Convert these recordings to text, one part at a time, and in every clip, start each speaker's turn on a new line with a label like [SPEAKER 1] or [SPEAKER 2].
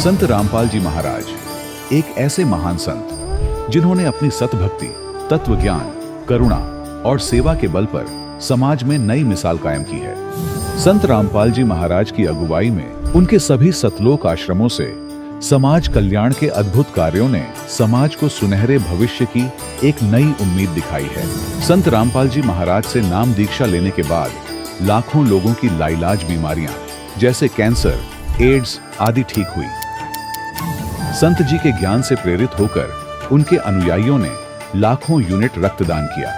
[SPEAKER 1] संत रामपाल जी महाराज एक ऐसे महान संत जिन्होंने अपनी सतभक्ति, तत्व ज्ञान, करुणा और सेवा के बल पर समाज में नई मिसाल कायम की है। संत रामपाल जी महाराज की अगुवाई में उनके सभी सतलोक आश्रमों से समाज कल्याण के अद्भुत कार्यों ने समाज को सुनहरे भविष्य की एक नई उम्मीद दिखाई है। संत रामपाल जी महाराज से नाम दीक्षा लेने के बाद लाखों लोगों की लाइलाज बीमारियां जैसे कैंसर, एड्स आदि ठीक हुई। संत जी के ज्ञान से प्रेरित होकर उनके अनुयायियों ने लाखों यूनिट रक्तदान किया।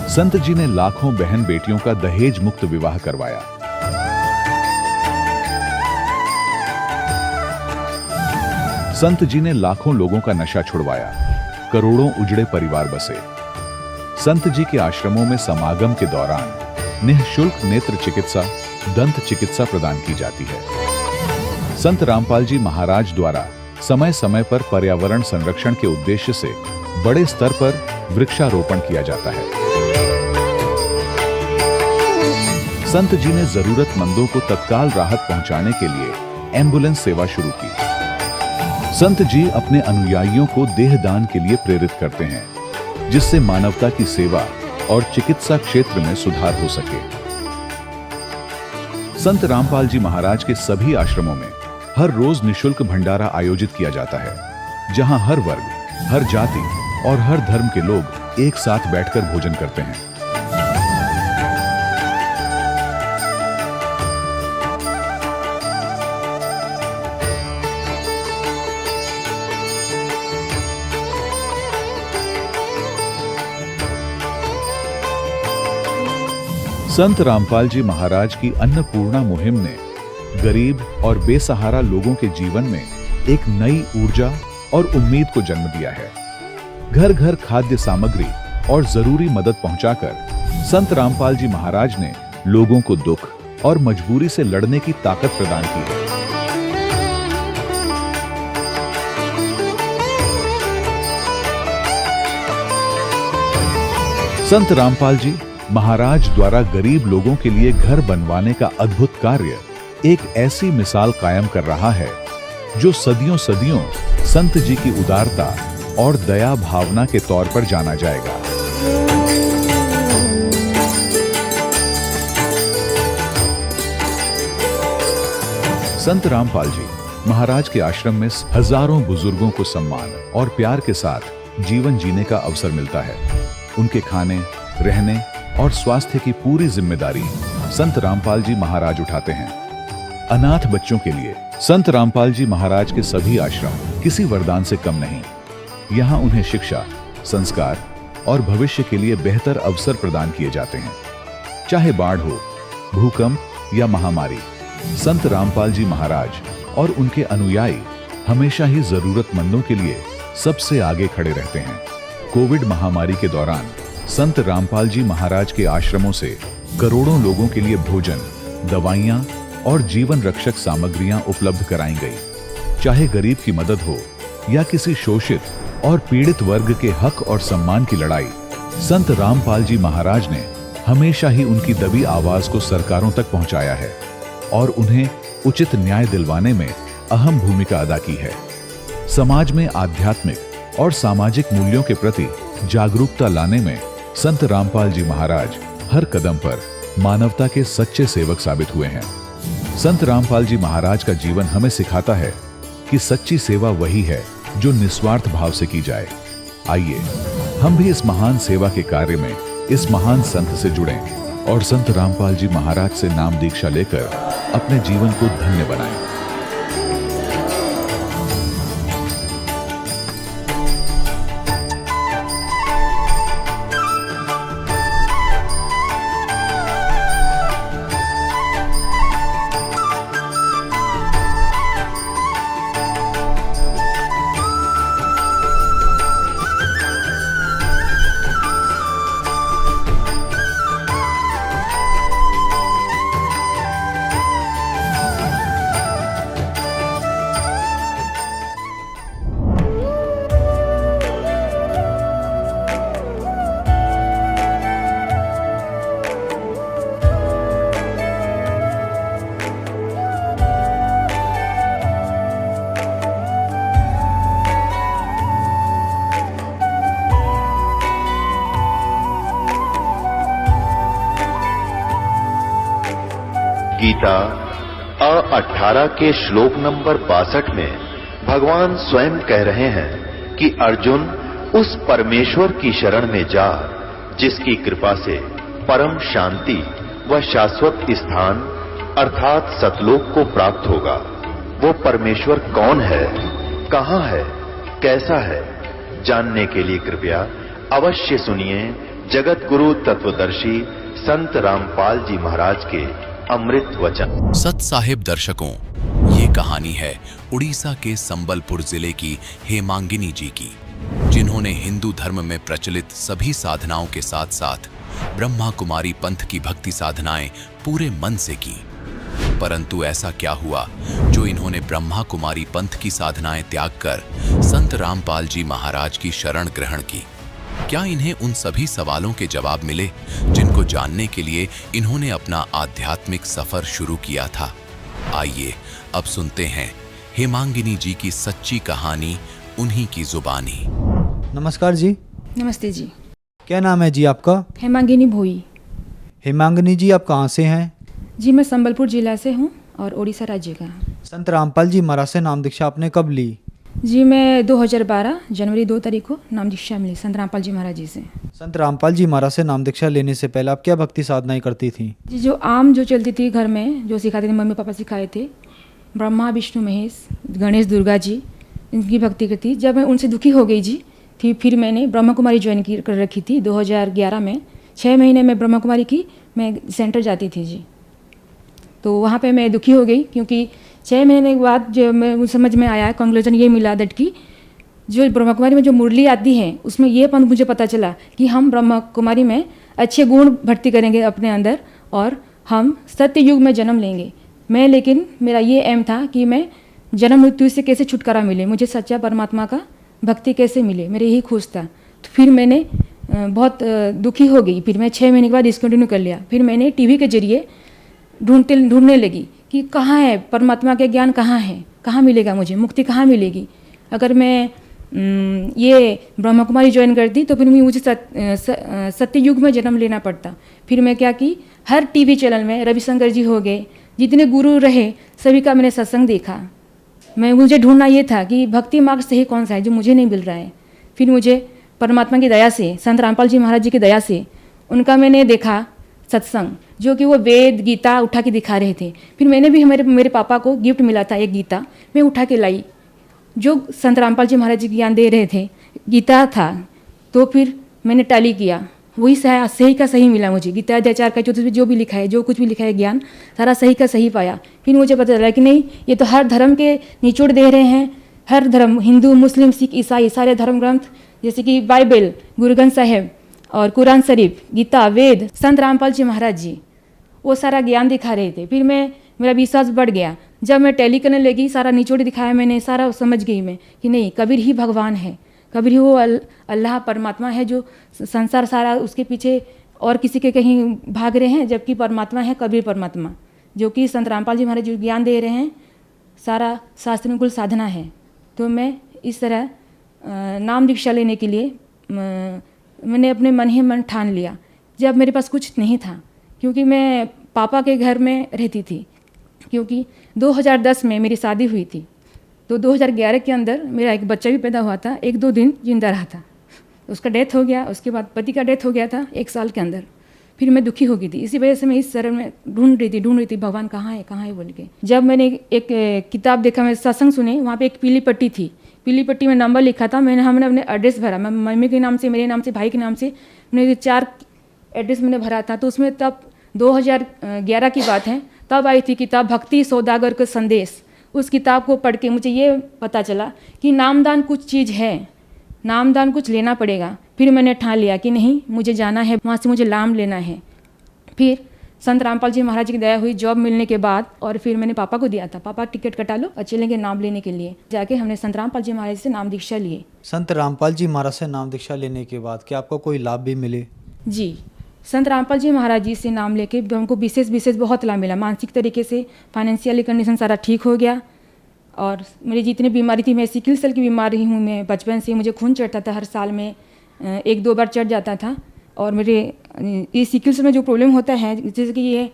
[SPEAKER 1] संत जी ने लाखों बहन बेटियों का दहेज मुक्त विवाह करवाया। संत जी ने लाखों लोगों का नशा छुड़वाया, करोड़ों उजड़े परिवार बसे। संत जी के आश्रमों में समागम के दौरान निःशुल्क नेत्र चिकित्सा, दंत चिकित्सा प्रदान की जाती है। संत रामपाल जी महाराज द्वारा समय समय पर पर्यावरण संरक्षण के उद्देश्य से बड़े स्तर पर वृक्षारोपण किया जाता है। संत जी ने जरूरतमंदों को तत्काल राहत पहुंचाने के लिए एम्बुलेंस सेवा शुरू की। संत जी अपने अनुयायियों को देहदान के लिए प्रेरित करते हैं, जिससे मानवता की सेवा और चिकित्सा क्षेत्र में सुधार हो सके। संत रामपाल जी महाराज के सभी आश्रमों में हर रोज निःशुल्क भंडारा आयोजित किया जाता है, जहां हर वर्ग, हर जाति और हर धर्म के लोग एक साथ बैठकर भोजन करते हैं। संत रामपाल जी महाराज की अन्नपूर्णा मुहिम ने गरीब और बेसहारा लोगों के जीवन में एक नई ऊर्जा और उम्मीद को जन्म दिया है। घर घर खाद्य सामग्री और जरूरी मदद पहुंचाकर संत रामपाल जी महाराज ने लोगों को दुख और मजबूरी से लड़ने की ताकत प्रदान की है। संत रामपाल जी महाराज द्वारा गरीब लोगों के लिए घर बनवाने का अद्भुत कार्य एक ऐसी मिसाल कायम कर रहा है जो सदियों सदियों संत जी की उदारता और दया भावना के तौर पर जाना जाएगा। संत रामपाल जी महाराज के आश्रम में हजारों बुजुर्गों को सम्मान और प्यार के साथ जीवन जीने का अवसर मिलता है। उनके खाने, रहने और स्वास्थ्य की पूरी जिम्मेदारी संत रामपाल जी महाराज उठाते हैं। अनाथ बच्चों के लिए संत रामपाल जी महाराज के सभी आश्रम किसी वरदान से कम नहीं। यहाँ उन्हें शिक्षा, संस्कार और भविष्य के लिए बेहतर अवसर प्रदान किए जाते हैं। चाहे बाढ़ हो, भूकंप या महामारी, संत रामपाल जी महाराज और उनके अनुयायी हमेशा ही जरूरतमंदों के लिए सबसे आगे खड़े रहते हैं। कोविड महामारी के दौरान संत रामपाल जी महाराज के आश्रमों से करोड़ों लोगों के लिए भोजन, दवाइयां और जीवन रक्षक सामग्रियां उपलब्ध कराई गई। चाहे गरीब की मदद हो या किसी शोषित और पीड़ित वर्ग के हक और सम्मान की लड़ाई, संत रामपाल जी महाराज ने हमेशा ही उनकी दबी आवाज को सरकारों तक पहुंचाया है और उन्हें उचित न्याय दिलवाने में अहम भूमिका अदा की है। समाज में आध्यात्मिक और सामाजिक मूल्यों के प्रति जागरूकता लाने में संत रामपाल जी महाराज हर कदम पर मानवता के सच्चे सेवक साबित हुए हैं। संत रामपाल जी महाराज का जीवन हमें सिखाता है कि सच्ची सेवा वही है जो निस्वार्थ भाव से की जाए। आइए हम भी इस महान सेवा के कार्य में इस महान संत से जुड़ें और संत रामपाल जी महाराज से नाम दीक्षा लेकर अपने जीवन को धन्य बनाएं।
[SPEAKER 2] गीता 18 के श्लोक नंबर 62 में भगवान स्वयं कह रहे हैं कि अर्जुन उस परमेश्वर की शरण में जा जिसकी कृपा से परम शांति व शाश्वत स्थान अर्थात सतलोक को प्राप्त होगा। वो परमेश्वर कौन है, कहां है, कैसा है, जानने के लिए कृपया अवश्य सुनिए जगत गुरु तत्वदर्शी संत रामपाल जी महाराज के अमृत वचन।
[SPEAKER 3] सत साहिब दर्शकों, ये कहानी है उड़ीसा के संबलपुर जिले की हेमांगिनी जी की, जिन्होंने हिंदू धर्म में प्रचलित सभी साधनाओं के साथ साथ ब्रह्मा कुमारी पंथ की भक्ति साधनाएं पूरे मन से की। परंतु ऐसा क्या हुआ जो इन्होंने ब्रह्मा कुमारी पंथ की साधनाएं त्याग कर संत रामपाल जी महाराज की शरण ग्रहण की? क्या इन्हें उन सभी सवालों के जवाब मिले जिनको जानने के लिए इन्होंने अपना आध्यात्मिक सफर शुरू किया था? आइए अब सुनते हैं हेमांगिनी जी की सच्ची कहानी, उन्हीं की जुबानी।
[SPEAKER 4] नमस्कार जी।
[SPEAKER 5] नमस्ते जी।
[SPEAKER 4] क्या नाम है जी आपका?
[SPEAKER 5] हेमांगिनी भोई।
[SPEAKER 4] हेमांगिनी जी, आप कहाँ से हैं?
[SPEAKER 5] जी मैं संबलपुर जिला से हूँ और उड़ीसा राज्य का।
[SPEAKER 4] संत रामपाल जी महाराज से नाम दीक्षा आपने कब ली?
[SPEAKER 5] जी मैं 2012 जनवरी 2 तारीख को नाम दीक्षा मिली संत रामपाल जी महाराज जी से।
[SPEAKER 4] संत रामपाल जी महाराज से नाम दीक्षा लेने से पहले आप क्या भक्ति साधनाएं करती थी?
[SPEAKER 5] जी जो आम जो चलती थी घर में, जो सिखाते थे, मम्मी पापा सिखाए थे, ब्रह्मा विष्णु महेश गणेश दुर्गा जी, इनकी भक्ति करती। जब मैं उनसे दुखी हो गई जी थी, फिर मैंने ब्रह्मा कुमारी ज्वाइन कर रखी थी 2011 में। 6 महीने में ब्रह्मा कुमारी की मैं सेंटर जाती थी जी। तो वहाँ पे मैं दुखी हो गई क्योंकि 6 महीने के बाद जो मैं समझ में आया, कंक्लूजन ये मिला दैट कि जो ब्रह्मा कुमारी में जो मुरली आती है उसमें ये मुझे पता चला कि हम ब्रह्मा कुमारी में अच्छे गुण भर्ती करेंगे अपने अंदर और हम सत्य युग में जन्म लेंगे। मैं लेकिन मेरा ये एम था कि मैं जन्म मृत्यु से कैसे छुटकारा मिले, मुझे सच्चा परमात्मा का भक्ति कैसे मिले, मेरे यही खोज था। तो फिर मैंने बहुत दुखी हो गई। फिर मैं 6 महीने के बाद डिसकंटिन्यू कर लिया। फिर मैंने टीवी के जरिए ढूंढने लगी कि कहाँ है परमात्मा के ज्ञान, कहाँ है, कहाँ मिलेगा मुझे मुक्ति, कहाँ मिलेगी। अगर मैं ये ब्रह्मा कुमारी ज्वाइन करती तो फिर मुझे सत्य युग में जन्म लेना पड़ता। फिर मैं क्या की, हर टीवी चैनल में रविशंकर जी हो गए, जितने गुरु रहे सभी का मैंने सत्संग देखा। मुझे ढूंढना ये था कि भक्ति मार्ग सही कौन सा है जो मुझे नहीं मिल रहा है। फिर मुझे परमात्मा की दया से, संत रामपाल जी महाराज जी की दया से उनका मैंने देखा सत्संग, जो कि वो वेद गीता उठा के दिखा रहे थे। फिर मैंने भी मेरे पापा को गिफ्ट मिला था एक गीता, मैं उठा के लाई, जो संत रामपाल जी महाराज जी ज्ञान दे रहे थे, गीता था। तो फिर मैंने टैली किया, वही सही का सही मिला मुझे। गीता अध्याचार का जो भी लिखा है, जो कुछ भी लिखा है ज्ञान, सारा सही का सही पाया। फिर मुझे पता चला कि नहीं, ये तो हर धर्म के निचोड़ दे रहे हैं। हर धर्म, हिंदू मुस्लिम सिख ईसाई, सारे धर्म ग्रंथ जैसे कि बाइबल, गुरु ग्रंथ साहिब और कुरान शरीफ, गीता, वेद, संत रामपाल जी महाराज जी, वो सारा ज्ञान दिखा रहे थे। फिर मेरा विश्वास बढ़ गया। जब मैं टैली करने लगी, सारा निचोड़ दिखाया मैंने, सारा समझ गई मैं कि नहीं, कबीर ही भगवान है, कबीर ही वो अल्लाह परमात्मा है जो संसार सारा उसके पीछे और किसी के कहीं भाग रहे हैं, जबकि परमात्मा है कबीर परमात्मा, जो कि संत रामपाल जी महाराज जो ज्ञान दे रहे हैं, सारा शास्त्रानुकूल साधना है। तो मैं इस तरह नाम दीक्षा लेने के लिए मैंने अपने मन ही मन ठान लिया। जब मेरे पास कुछ नहीं था, क्योंकि मैं पापा के घर में रहती थी, क्योंकि 2010 में मेरी शादी हुई थी। तो 2011 के अंदर मेरा एक बच्चा भी पैदा हुआ था, 1-2 दिन जिंदा रहा था, उसका डेथ हो गया। उसके बाद पति का डेथ हो गया था 1 साल के अंदर। फिर मैं दुखी हो गई थी, इसी वजह से मैं इस शरण में ढूंढ रही थी भगवान कहाँ है बोल के। जब मैंने एक किताब देखा, मैं सत्संग सुने, वहाँ पे एक पीली पट्टी थी, पीली पट्टी में नंबर लिखा था। हमने अपने एड्रेस भरा, मैं मम्मी के नाम से, मेरे नाम से, भाई के नाम से, मैंने 4 एड्रेस मैंने भरा था। तो उसमें तब 2011 की बात है, तब आई थी किताब भक्ति सौदागर का संदेश। उस किताब को पढ़ के मुझे ये पता चला कि नामदान कुछ चीज़ है, नामदान कुछ लेना पड़ेगा। फिर मैंने ठान लिया कि नहीं, मुझे जाना है, वहाँ से मुझे नाम लेना है। फिर संत रामपाल जी महाराज की दया हुई जॉब मिलने के बाद, और फिर मैंने पापा को दिया था, पापा टिकट कटा लो और चलेंगे नाम लेने के लिए। जाके हमने संत रामपाल जी महाराज से नाम दीक्षा लिए।
[SPEAKER 4] संत रामपाल जी महाराज से नाम दीक्षा लेने के बाद क्या आपको कोई लाभ भी मिले?
[SPEAKER 5] जी, संत रामपाल जी महाराज जी से नाम लेके हमको विशेष बहुत लाभ मिला। मानसिक तरीके से, फाइनेंशियली कंडीशन सारा ठीक हो गया। और मेरी जितनी बीमारी थी, मैं सिकल सेल की बीमारी हूँ, मैं बचपन से, मुझे खून चढ़ता था, हर साल में 1-2 बार चढ़ जाता था। और मेरे इस सिकल सेल में जो प्रॉब्लम होता है, जैसे कि ये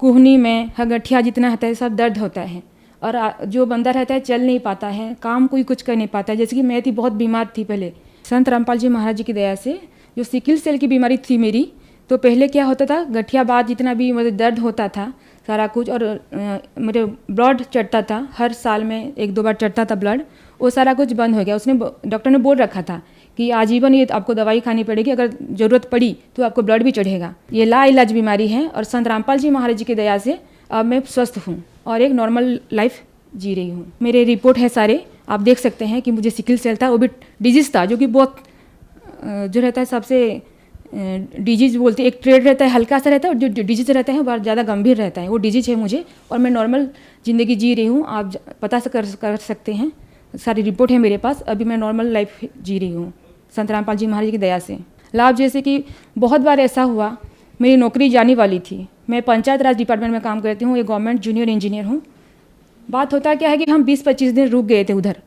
[SPEAKER 5] कुहनी में गठिया जितना होता है सब दर्द होता है, और जो बंदा रहता है चल नहीं पाता है, काम कोई कुछ कर नहीं पाता है। जैसे कि मैं थी बहुत बीमार थी पहले, संत रामपाल जी महाराज जी की दया से जो सिकिल सेल की बीमारी थी मेरी, तो पहले क्या होता था, गठिया बाद जितना भी मुझे दर्द होता था सारा कुछ, और मेरे ब्लड चढ़ता था, हर साल में 1-2 बार चढ़ता था ब्लड, वो सारा कुछ बंद हो गया। उसने डॉक्टर ने बोल रखा था कि आजीवन ये आपको दवाई खानी पड़ेगी, अगर ज़रूरत पड़ी तो आपको ब्लड भी चढ़ेगा। ये लाइलाज बीमारी है, और संत रामपाल जी महाराज जी की दया से अब मैं स्वस्थ हूँ और एक नॉर्मल लाइफ जी रही हूँ। मेरे रिपोर्ट है सारे, आप देख सकते हैं कि मुझे सिकिल सेल था, वो भी डिजीज़ था जो कि बहुत जो रहता है सबसे डिजीज बोलते हैं, एक ट्रेड रहता है हल्का सा रहता है, और जो डिजीज रहता है वो बहुत ज़्यादा गंभीर रहता है, वो डिजीज है मुझे, और मैं नॉर्मल ज़िंदगी जी रही हूँ। आप पता से कर सकते हैं, सारी रिपोर्ट है मेरे पास, अभी मैं नॉर्मल लाइफ जी रही हूँ संत रामपाल जी महाराज की दया से। लाभ जैसे कि बहुत बार ऐसा हुआ, मेरी नौकरी जाने वाली थी, मैं पंचायत राज डिपार्टमेंट में काम करती हूँ, एक गवर्नमेंट जूनियर इंजीनियर हूँ। बात होता क्या है कि हम 20-25 दिन रुक गए थे उधर,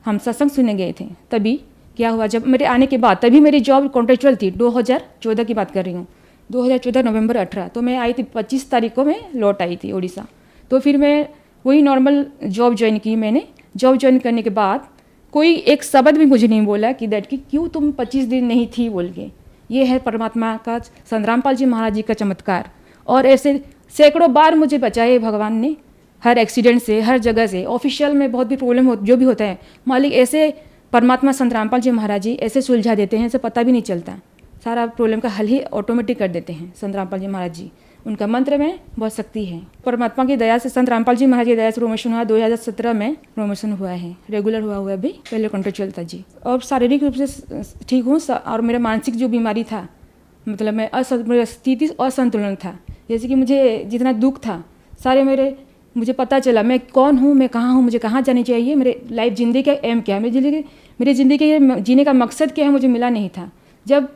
[SPEAKER 5] हम सत्संग सुनने गए थे। तभी क्या हुआ, जब मेरे आने के बाद, तभी मेरी जॉब कॉन्ट्रेक्चुअल थी, 2014 की बात कर रही हूँ, 2014 नवंबर 18, तो मैं आई थी 25 तारीख को मैं लौट आई थी उड़ीसा। तो फिर मैं वही नॉर्मल जॉब ज्वाइन की मैंने। जॉब ज्वाइन करने के बाद कोई एक शब्द भी मुझे नहीं बोला कि दैट कि क्यों तुम 25 दिन नहीं थी बोल के। ये है परमात्मा का, संत रामपाल जी महाराज जी का चमत्कार। और ऐसे सैकड़ों बार मुझे बचाए भगवान ने, हर एक्सीडेंट से, हर जगह से। ऑफिशियल में बहुत भी प्रॉब्लम हो, जो भी होता है, मालिक ऐसे परमात्मा संत रामपाल जी महाराज जी ऐसे सुलझा देते हैं, ऐसे पता भी नहीं चलता, सारा प्रॉब्लम का हल ही ऑटोमेटिक कर देते हैं संत रामपाल जी महाराज जी। उनका मंत्र में बहुत शक्ति है। परमात्मा की दया से, संत रामपाल जी महाराज की दया से प्रमोशन हुआ, 2017 में प्रमोशन हुआ है, रेगुलर हुआ अभी, पहले कॉन्ट्रेक्चुअल था जी। और शारीरिक रूप से ठीक हूँ, और मेरा मानसिक जो बीमारी था, मतलब मैं मेरा स्थिति असंतुलन था, जैसे कि मुझे जितना दुख था सारे मुझे पता चला मैं कौन हूँ, मैं कहाँ हूँ, मुझे कहाँ जानी चाहिए, मेरे लाइफ ज़िंदगी का एम क्या है, मेरी ज़िंदगी के जीने का मकसद क्या है, मुझे मिला नहीं था। जब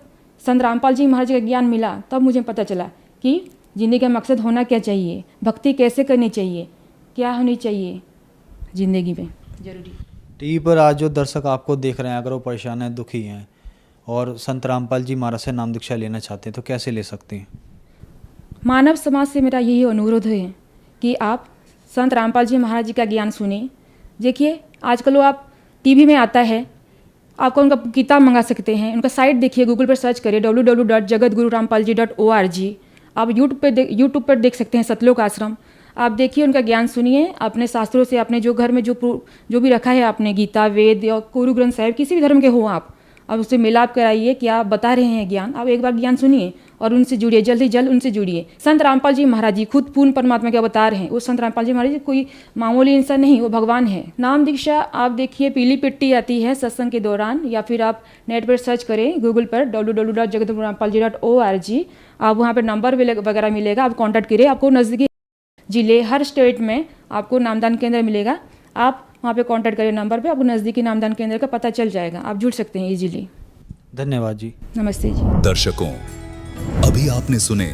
[SPEAKER 5] संत रामपाल जी महाराज का ज्ञान मिला तब मुझे पता चला कि ज़िंदगी का मकसद होना क्या चाहिए, भक्ति कैसे करनी चाहिए, क्या होनी चाहिए ज़िंदगी में ज़रूरी।
[SPEAKER 4] टीवी पर आज जो दर्शक आपको देख रहे हैं, अगर वो परेशान हैं, दुखी हैं और संत रामपाल जी महाराज से नाम दीक्षा लेना चाहते हैं तो कैसे ले सकते हैं?
[SPEAKER 5] मानव समाज से मेरा यही अनुरोध है कि आप संत रामपाल जी महाराज जी का ज्ञान सुने। देखिए आजकल वो आप टीवी में आता है, आपको उनका किताब मंगा सकते हैं, उनका साइट देखिए, गूगल पर सर्च करिए www.jagatgururampalji.org। आप यूट्यूब पर देख सकते हैं सतलोक आश्रम, आप देखिए, उनका ज्ञान सुनिए, अपने शास्त्रों से, अपने जो घर में जो भी रखा है आपने, गीता, वेद या गुरु ग्रंथ साहिब, किसी भी धर्म के हो आप उससे मिलाप कराइए कि आप बता रहे हैं ज्ञान, आप एक बार ज्ञान सुनिए और उनसे जुड़िए, जल्द ही जल्द उनसे जुड़िए। संत रामपाल जी महाराज जी खुद पूर्ण परमात्मा के अवतार हैं। वो संत रामपाल जी महाराज जी कोई मामूली इंसान नहीं, वो भगवान है। नाम दीक्षा आप देखिए, पीली पिट्टी आती है सत्संग के दौरान, या फिर आप नेट पर सर्च करें गूगल पर www.jagatgururampalji.org। आप वहाँ पर नंबर वगैरह मिलेगा, आप कॉन्टैक्ट करिए। आपको नज़दीकी जिले, हर स्टेट में आपको नामदान केंद्र मिलेगा, आप वहाँ पे कांटेक्ट करिए नंबर पे, आपको नज़दीकी नामदान केंद्र का पता चल जाएगा, आप जुड़ सकते हैं इजीली।
[SPEAKER 4] धन्यवाद जी।
[SPEAKER 5] नमस्ते जी।
[SPEAKER 3] दर्शकों, अभी आपने सुने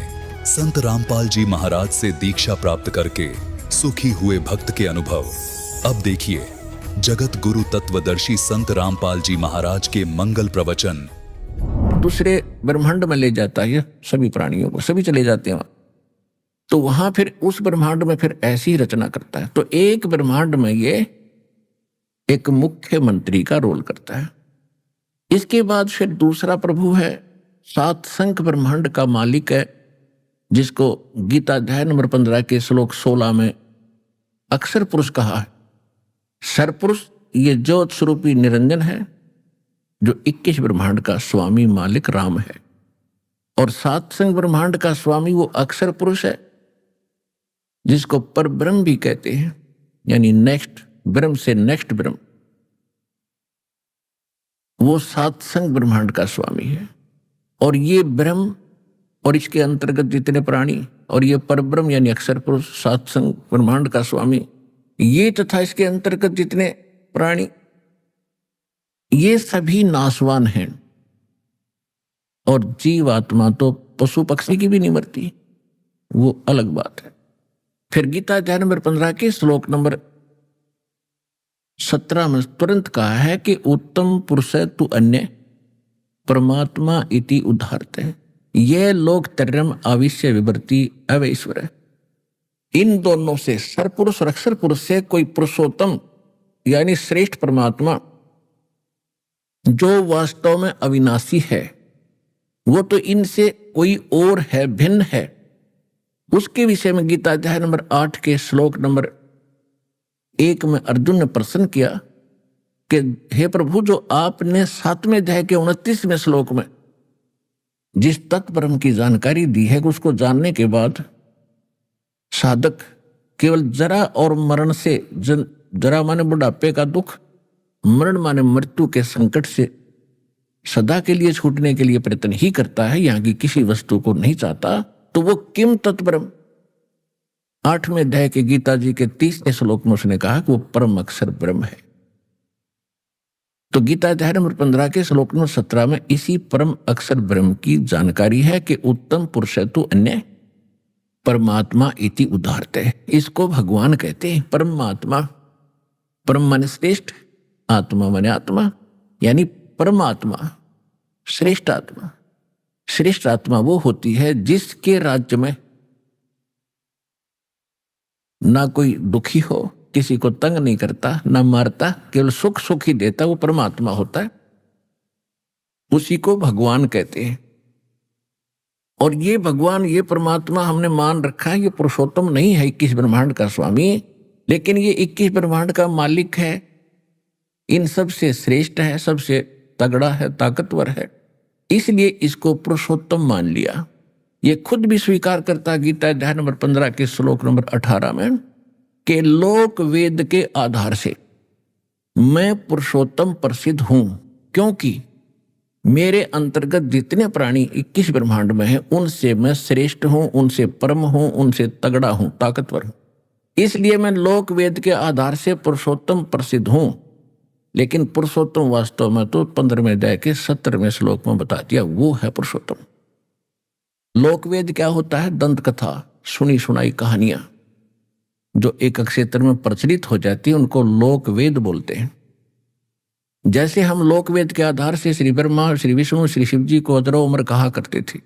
[SPEAKER 3] संत रामपाल जी महाराज से दीक्षा प्राप्त करके सुखी हुए भक्त के अनुभव। अब देखिए जगत गुरु तत्वदर्शी संत रामपाल जी महाराज के मंगल प्रवचन।
[SPEAKER 6] दूसरे ब्रह्मांड में ले जाता है सभी प्राणियों को, सभी चले जाते हैं तो वहां फिर उस ब्रह्मांड में फिर ऐसी रचना करता है। तो एक ब्रह्मांड में ये एक मुख्यमंत्री का रोल करता है। इसके बाद फिर दूसरा प्रभु है, सात संख ब्रह्मांड का मालिक है, जिसको गीता अध्याय नंबर 15 के श्लोक 16 में अक्षर पुरुष कहा है। सरपुरुष ये ज्योत स्वरूपी निरंजन है, जो 21 ब्रह्मांड का स्वामी मालिक राम है। और सात संख ब्रह्मांड का स्वामी वो अक्षर पुरुष है, जिसको पर ब्रह्म भी कहते हैं, यानी नेक्स्ट ब्रह्म से नेक्स्ट ब्रह्म, वो सात संख ब्रह्मांड का स्वामी है। और ये ब्रह्म और इसके अंतर्गत जितने प्राणी और ये परब्रह्म यानी अक्षर पुरुष सात संख ब्रह्मांड का स्वामी, ये तथा इसके अंतर्गत जितने प्राणी, ये सभी नाशवान हैं। और जीवात्मा तो पशु पक्षी की भी नहीं मरती, वो अलग बात है। फिर गीता अध्याय नंबर 15 के श्लोक नंबर 17 में तुरंत कहा है कि उत्तम पुरुष तु अन्य परमात्मा इति उदाहरते, ये लोक त्रयम आविश्य विवर्ती अवैश्वर। इन दोनों से सरपुरुष और अक्षर पुरुष से कोई पुरुषोत्तम यानी श्रेष्ठ परमात्मा जो वास्तव में अविनाशी है, वो तो इनसे कोई और है, भिन्न है। उसके विषय में गीता अध्याय नंबर 8 के श्लोक नंबर 1 में अर्जुन ने प्रश्न किया कि हे प्रभु, जो आपने 7वें अध्याय के 29वें श्लोक में जिस तत्परम की जानकारी दी है, उसको जानने के बाद साधक केवल जरा और मरण से, जरा माने बुढ़ापे का दुख, मरण माने मृत्यु के संकट से सदा के लिए छूटने के लिए प्रयत्न ही करता है, यहाँ की किसी वस्तु को नहीं चाहता, तो वो किम तत्परम 8वें अध्याय के गीता जी के 30वें श्लोक में उसने कहा कि वो परम अक्षर ब्रह्म है। तो गीता अध्याय नंबर 15 के श्लोक नंबर 17 में इसी परम अक्षर ब्रह्म की जानकारी है कि उत्तम पुरुष तो अन्य परमात्मा इति उदाहरते। इसको भगवान कहते हैं परमात्मा। परम माने श्रेष्ठ, आत्मा माने आत्मा, यानी परमात्मा श्रेष्ठ आत्मा। श्रेष्ठ आत्मा वो होती है जिसके राज्य में ना कोई दुखी हो, किसी को तंग नहीं करता, ना मारता, केवल सुख सुख ही देता, वो परमात्मा होता है। उसी को भगवान कहते हैं। और ये भगवान, ये परमात्मा हमने मान रखा है, ये पुरुषोत्तम नहीं है 21 ब्रह्मांड का स्वामी, लेकिन ये 21 ब्रह्मांड का मालिक है, इन सबसे श्रेष्ठ है, सबसे तगड़ा है, ताकतवर है, इसलिए इसको पुरुषोत्तम मान लिया। ये खुद भी स्वीकार करता गीता अध्याय नंबर 15 के श्लोक नंबर 18 में कि लोक वेद के आधार से मैं पुरुषोत्तम प्रसिद्ध हूं, क्योंकि मेरे अंतर्गत जितने प्राणी 21 ब्रह्मांड में हैं उनसे मैं श्रेष्ठ हूं, उनसे परम हूं, उनसे तगड़ा हूं, ताकतवर हूं। इसलिए मैं लोक वेद के आधार से पुरुषोत्तम प्रसिद्ध हूं। लेकिन पुरुषोत्तम वास्तव में तो 15वें अध्याय के 17वें श्लोक में बता दिया, वो है पुरुषोत्तम। लोकवेद क्या होता है? दंत कथा, सुनी सुनाई कहानियां जो एक क्षेत्र में प्रचलित हो जाती है, उनको लोकवेद बोलते हैं। जैसे हम लोकवेद के आधार से श्री ब्रह्मा, श्री विष्णु, श्री शिव जी को अजरो उम्र कहा करते थे।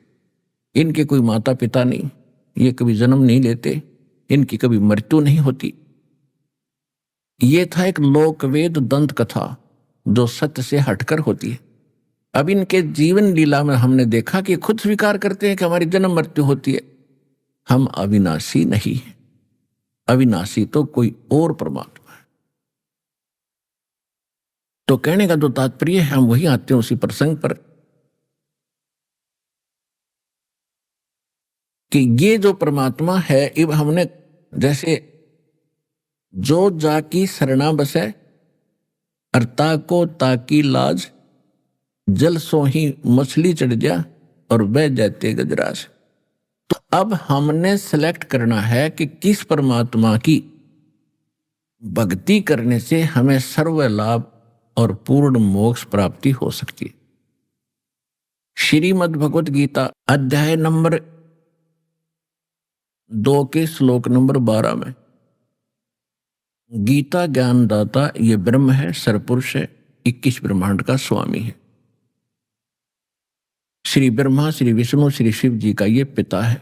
[SPEAKER 6] इनके कोई माता पिता नहीं, ये कभी जन्म नहीं लेते, इनकी कभी मृत्यु नहीं होती। ये था एक लोकवेद दंत कथा जो सत्य से हटकर होती है। अब इनके जीवन लीला में हमने देखा कि खुद स्वीकार करते हैं कि हमारी जन्म मृत्यु होती है, हम अविनाशी नहीं है। अविनाशी तो कोई और परमात्मा है। तो कहने का जो तात्पर्य है, हम वही आते हैं उसी प्रसंग पर कि ये जो परमात्मा है, अब हमने जैसे जो जाकी शरणा बसे अरता को ताकी लाज, जल सो ही मछली चढ़ जा और बह जाते गजराज। तो अब हमने सेलेक्ट करना है कि किस परमात्मा की भक्ति करने से हमें सर्व लाभ और पूर्ण मोक्ष प्राप्ति हो सकती है। श्रीमद् भगवत गीता अध्याय नंबर 2 के श्लोक नंबर 12 में गीता ज्ञानदाता ये ब्रह्म है, सरपुरुष है, 21 ब्रह्मांड का स्वामी है। श्री ब्रह्मा, श्री विष्णु, श्री शिव जी का ये पिता है।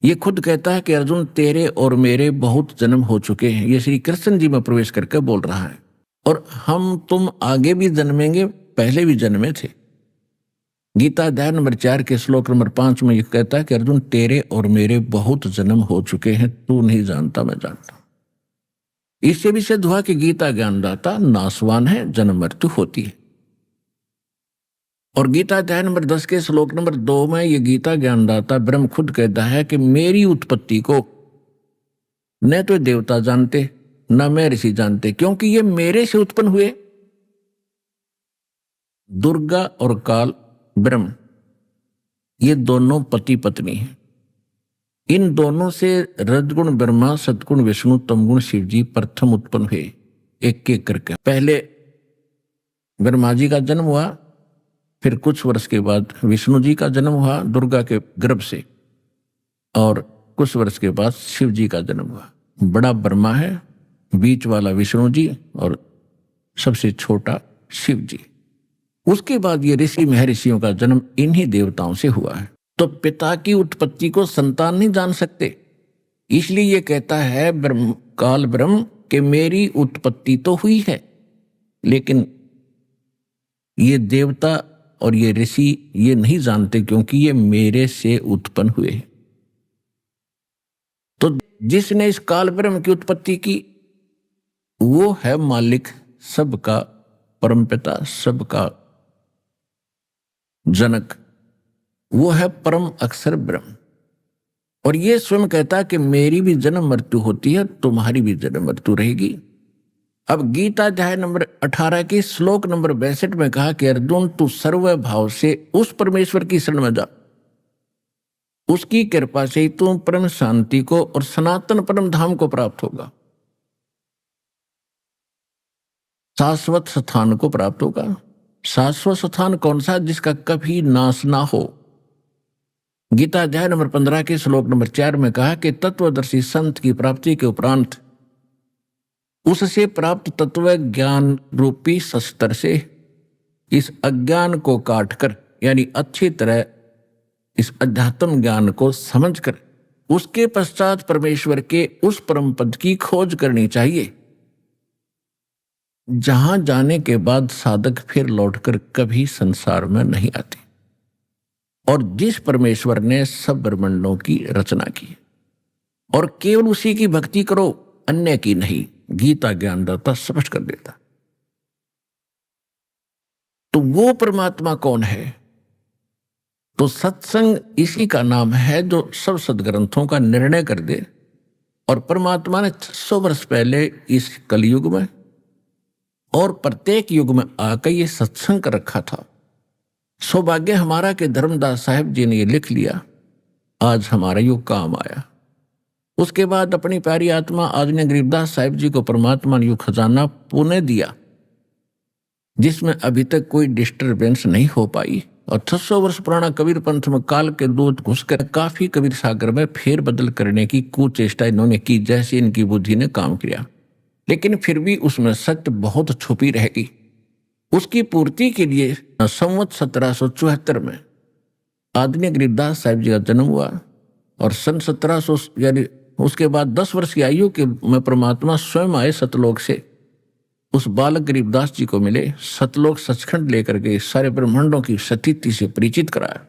[SPEAKER 6] ये खुद कहता है कि अर्जुन तेरे और मेरे बहुत जन्म हो चुके हैं। ये श्री कृष्ण जी में प्रवेश करके बोल रहा है। और हम तुम आगे भी जन्मेंगे, पहले भी जन्मे थे। गीता अध्याय नंबर 4 के श्लोक नंबर 5 में ये कहता है कि अर्जुन तेरे और मेरे बहुत जन्म हो चुके हैं, तू नहीं जानता, मैं जानता। इससे भी सिद्ध हुआ कि गीता ज्ञानदाता नासवान है, जन्म मृत्यु होती है। और गीता अध्याय नंबर 10 के श्लोक नंबर 2 में ये गीता ज्ञानदाता ब्रह्म खुद कहता है कि मेरी उत्पत्ति को न तो देवता जानते न मैं ऋषि जानते, क्योंकि ये मेरे से उत्पन्न हुए। दुर्गा और काल ब्रह्म ये दोनों पति पत्नी हैं। इन दोनों से रजगुण ब्रह्मा, सतगुण विष्णु, तमगुण शिव जी प्रथम उत्पन्न हुए, एक एक करके। पहले ब्रह्मा जी का जन्म हुआ, फिर कुछ वर्ष के बाद विष्णु जी का जन्म हुआ दुर्गा के गर्भ से, और कुछ वर्ष के बाद शिव जी का जन्म हुआ। बड़ा ब्रह्मा है, बीच वाला विष्णु जी और सबसे छोटा शिव जी। उसके बाद ये ऋषि महर्षियों का जन्म इन्हीं देवताओं से हुआ है। तो पिता की उत्पत्ति को संतान नहीं जान सकते, इसलिए ये कहता है काल ब्रह्म कि मेरी उत्पत्ति तो हुई है, लेकिन ये देवता और ये ऋषि ये नहीं जानते, क्योंकि ये मेरे से उत्पन्न हुए हैं। तो जिसने इस काल ब्रह्म की उत्पत्ति की वो है मालिक, सबका परमपिता, सबका जनक, वो है परम अक्षर ब्रह्म। और ये स्वयं कहता है कि मेरी भी जन्म मृत्यु होती है, तुम्हारी भी जन्म मृत्यु रहेगी। अब गीता अध्याय नंबर 18 के श्लोक नंबर 62 में कहा कि अर्जुन तू सर्व भाव से उस परमेश्वर की शरण में जा, उसकी कृपा से ही तुम परम शांति को और सनातन परम धाम को प्राप्त होगा, शाश्वत स्थान को प्राप्त होगा। शाश्वत स्थान कौन सा? जिसका कभी नाश ना हो। गीता अध्याय नंबर 15 के श्लोक नंबर 4 में कहा कि तत्वदर्शी संत की प्राप्ति के उपरांत उससे प्राप्त तत्व ज्ञान रूपी शस्त्र से इस अज्ञान को काटकर, यानी अच्छी तरह इस अध्यात्म ज्ञान को समझकर उसके पश्चात परमेश्वर के उस परम पद की खोज करनी चाहिए, जहां जाने के बाद साधक फिर लौटकर कभी संसार में नहीं आते, और जिस परमेश्वर ने सब ब्रह्मांडों की रचना की, और केवल उसी की भक्ति करो, अन्य की नहीं। गीता ज्ञानदाता स्पष्ट कर देता। तो वो परमात्मा कौन है? तो सत्संग इसी का नाम है जो सब सदग्रंथों का निर्णय कर दे। और परमात्मा ने 600 वर्ष पहले इस कलयुग में और प्रत्येक युग में आकर ये सत्संग कर रखा था। सौभाग्य हमारा कि धर्मदास साहिब जी ने ये लिख लिया, आज हमारा युग काम आया। उसके बाद अपनी प्यारी आत्मा आदरणीय गरीबदास साहिब जी को परमात्मा ने युग खजाना पुनः दिया, जिसमें अभी तक कोई डिस्टरबेंस नहीं हो पाई। और 600 वर्ष पुराना कबीर पंथ में काल के दूत घुसकर काफी कबीर सागर में फेर बदल करने की कुचेष्टा इन्होंने की, जैसे इनकी बुद्धि ने काम किया, लेकिन फिर भी उसमें सत्य बहुत छुपी रहेगी। उसकी पूर्ति के लिए संवत 1774 में आदरणीय गरीबदास साहिब जी का जन्म हुआ, और सन 1700 यानी उसके बाद 10 वर्ष की आयु के में परमात्मा स्वयं आए सतलोक से, उस बालक गरीबदास जी को मिले, सतलोक सचखंड लेकर के सारे ब्रह्मांडों की स्थिति से परिचित कराया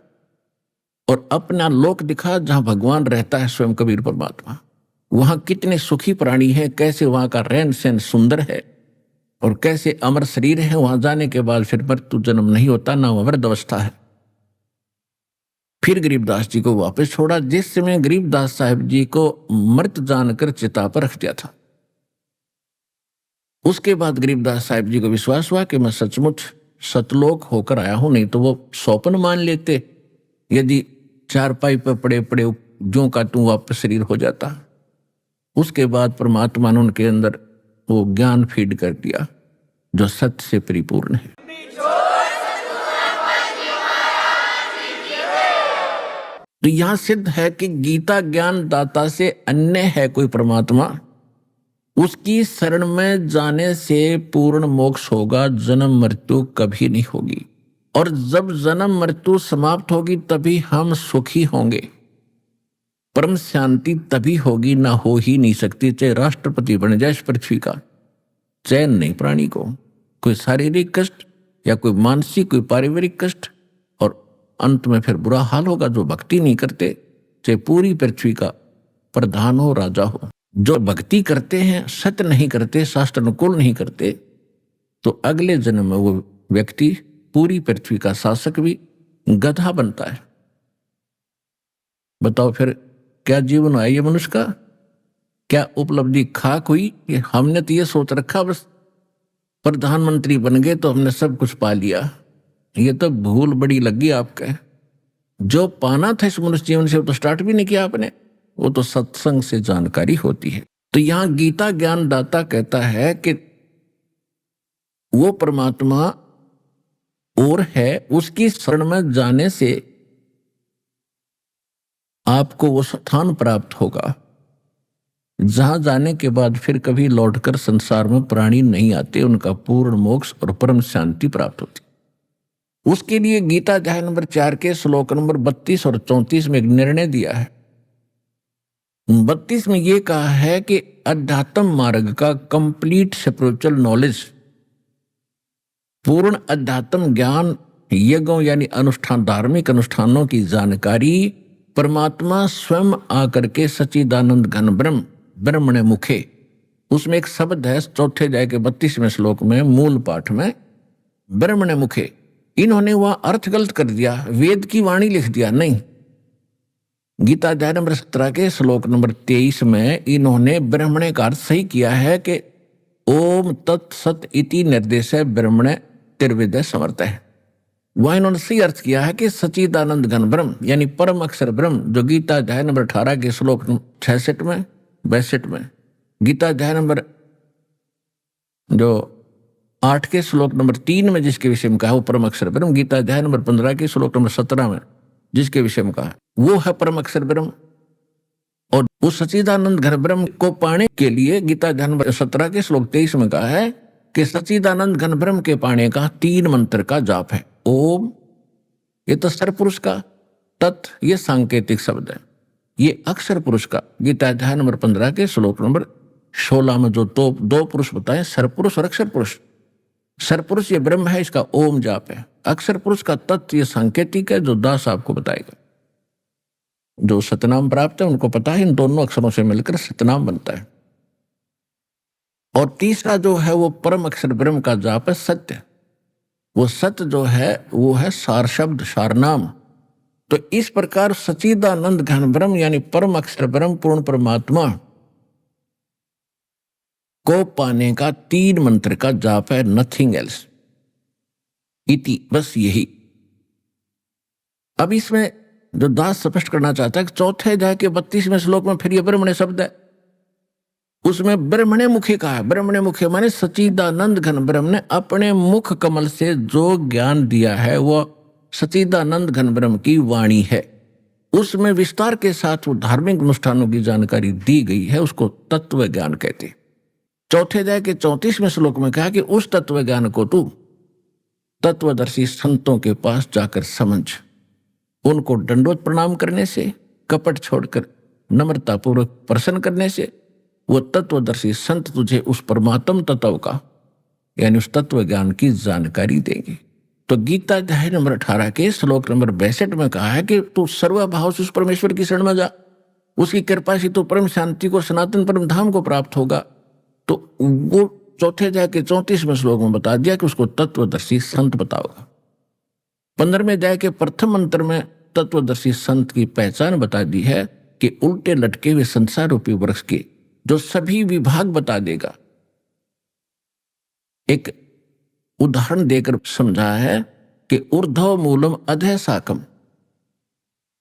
[SPEAKER 6] और अपना लोक दिखा जहां भगवान रहता है स्वयं कबीर परमात्मा। वहां कितने सुखी प्राणी हैं, कैसे वहां का रहन सहन सुंदर है, और कैसे अमर शरीर है। वहां जाने के बाद फिर मृत्यु जन्म नहीं होता, ना वृद्ध अवस्था है। फिर गरीबदास जी को वापस छोड़ा, जिस समय गरीबदास साहिब जी को मृत जानकर चिता पर रख दिया था। उसके बाद गरीबदास साहिब जी को विश्वास हुआ कि मैं सचमुच सतलोक होकर आया हूं, नहीं तो वो स्वप्न मान लेते यदि चारपाई पर पड़े पड़े ज्यों का तू वापस शरीर हो जाता। उसके बाद परमात्मा ने उनके अंदर वो ज्ञान फीड कर दिया जो सत्य से परिपूर्ण है। तो यहां सिद्ध है कि गीता ज्ञान दाता से अन्य है कोई परमात्मा, उसकी शरण में जाने से पूर्ण मोक्ष होगा, जन्म मृत्यु कभी नहीं होगी। और जब जन्म मृत्यु समाप्त होगी तभी हम सुखी होंगे, परम शांति तभी होगी, ना हो ही नहीं सकती। चाहे राष्ट्रपति बन जाए इस पृथ्वी का, चैन नहीं प्राणी को, कोई शारीरिक कष्ट या कोई मानसिक कोई पारिवारिक कष्ट, और अंत में फिर बुरा हाल होगा जो भक्ति नहीं करते, चाहे पूरी पृथ्वी का प्रधान हो, राजा हो। जो भक्ति करते हैं, सत्य नहीं करते, शास्त्र अनुकूल नहीं करते, तो अगले जन्म में वो व्यक्ति पूरी पृथ्वी का शासक भी गधा बनता है। बताओ फिर क्या जीवन है ये मनुष्य का? क्या उपलब्धि खाक हुई? हमने तो ये सोच रखा बस प्रधानमंत्री बन गए तो हमने सब कुछ पा लिया। ये तो भूल बड़ी लगी आपके। जो पाना था इस मनुष्य जीवन से वो तो स्टार्ट भी नहीं किया आपने, वो तो सत्संग से जानकारी होती है। तो यहां गीता ज्ञान दाता कहता है कि वो परमात्मा और है, उसकी शरण में जाने से आपको वो स्थान प्राप्त होगा जहां जाने के बाद फिर कभी लौटकर संसार में प्राणी नहीं आते, उनका पूर्ण मोक्ष और परम शांति प्राप्त होती। उसके लिए गीता अध्याय नंबर 4 के श्लोक नंबर 32 और 34 में एक निर्णय दिया है। 32 में ये कहा है कि अध्यात्म मार्ग का कंप्लीट स्पिरिचुअल नॉलेज, पूर्ण अध्यात्म ज्ञान, यज्ञों यानी अनुष्ठान, धार्मिक अनुष्ठानों की जानकारी परमात्मा स्वयं आकर के सच्चिदानंद घन ब्रह्म ब्रह्मणे मुखे, उसमें एक शब्द है चौथे अध्याय के 32वें श्लोक में मूल पाठ में, ब्रह्मणे मुखे। इन्होंने वह अर्थ गलत कर दिया, वेद की वाणी लिख दिया। नहीं, गीता अध्याय नंबर 17 के श्लोक नंबर 23 में इन्होंने ब्रह्मणे का अर्थ सही किया है कि ओम तत्सत इति निर्देश ब्रह्मणे त्रिविद समर्थ है। वह इन्होंने सही अर्थ किया है कि सच्चिदानंद घन ब्रह्म यानी परम अक्षर ब्रह्म, जो गीता अध्याय नंबर 18 के श्लोक 66 में 62 में, गीता अध्याय नंबर जो 8 के श्लोक नंबर 3 में जिसके विषय में कहा वो परम अक्षर ब्रह्म, गीता अध्याय नंबर 15 के श्लोक नंबर 17 में जिसके विषय में कहा वो है परम अक्षर ब्रह्म। और उस सच्चिदानंद घन ब्रह्म को पाने के लिए गीता अध्याय नंबर 17 के श्लोक 23 में कहा है कि सच्चिदानंद घन ब्रह्म के पाने का 3 मंत्र का जाप है। ओम ये तो सर पुरुष का, तत् ये सांकेतिक शब्द है, ये अक्षर पुरुष का गीता अध्याय नंबर 15 के श्लोक नंबर 16 में जो दो पुरुष बताए, सर पुरुष और अक्षर पुरुष। सर पुरुष ये ब्रह्म है, इसका ओम जाप है। अक्षर पुरुष का तत्व ये सांकेतिक है, जो दास आपको बताएगा। जो सतनाम प्राप्त है उनको पता है इन दोनों अक्षरों से मिलकर सतनाम बनता है। और तीसरा जो है वो परम अक्षर ब्रह्म का जाप है सत्य। वो सत्य जो है वो है सार शब्द, सारनाम। तो इस प्रकार सच्चिदानंद घन ब्रह्म यानी परम अक्षर ब्रह्म पूर्ण परमात्मा को पाने का 3 मंत्र का जाप है, नथिंग एल्स इति, बस यही। अब इसमें जो दास स्पष्ट करना चाहता है कि चौथे अध्याय के 32वें श्लोक में फिर ये ब्रह्मणे शब्द है, उसमें ब्रह्मणे मुखे कहा है। ब्रह्मणे मुखे माने सच्चिदानंद घन ब्रह्म ने अपने मुख कमल से जो ज्ञान दिया है वो सच्चिदानंद घन ब्रह्म की वाणी है। उसमें विस्तार के साथ वो धार्मिक अनुष्ठानों की जानकारी दी गई है, उसको तत्व ज्ञान कहते। चौथे अध्याय के 34वें श्लोक में कहा कि उस तत्व ज्ञान को तू तत्वदर्शी संतों के पास जाकर समझ। उनको दंडवत प्रणाम करने से, कपट छोड़कर नम्रतापूर्वक प्रसन्न करने से वो तत्वदर्शी संत तुझे उस परमात्म तत्व का यानी उस तत्व ज्ञान की जानकारी देंगे। तो गीता अध्याय नंबर 18 के श्लोक नंबर 62 में कहा है कि तू सर्वभाव से उस परमेश्वर की शरण में जा, उसकी कृपा से तू परम शांति को, सनातन परम धाम को प्राप्त होगा। तो वो चौथे अध्याय के 34वें श्लोक में बता दिया कि उसको तत्वदर्शी संत बताओगा। 15वें अध्याय के प्रथम मंत्र में तत्वदर्शी संत की पहचान बता दी है कि उल्टे लटके हुए संसार रूपी वृक्ष के जो सभी विभाग बता देगा। एक उदाहरण देकर समझा है कि ऊर्ध्व मूलम अधः शाखम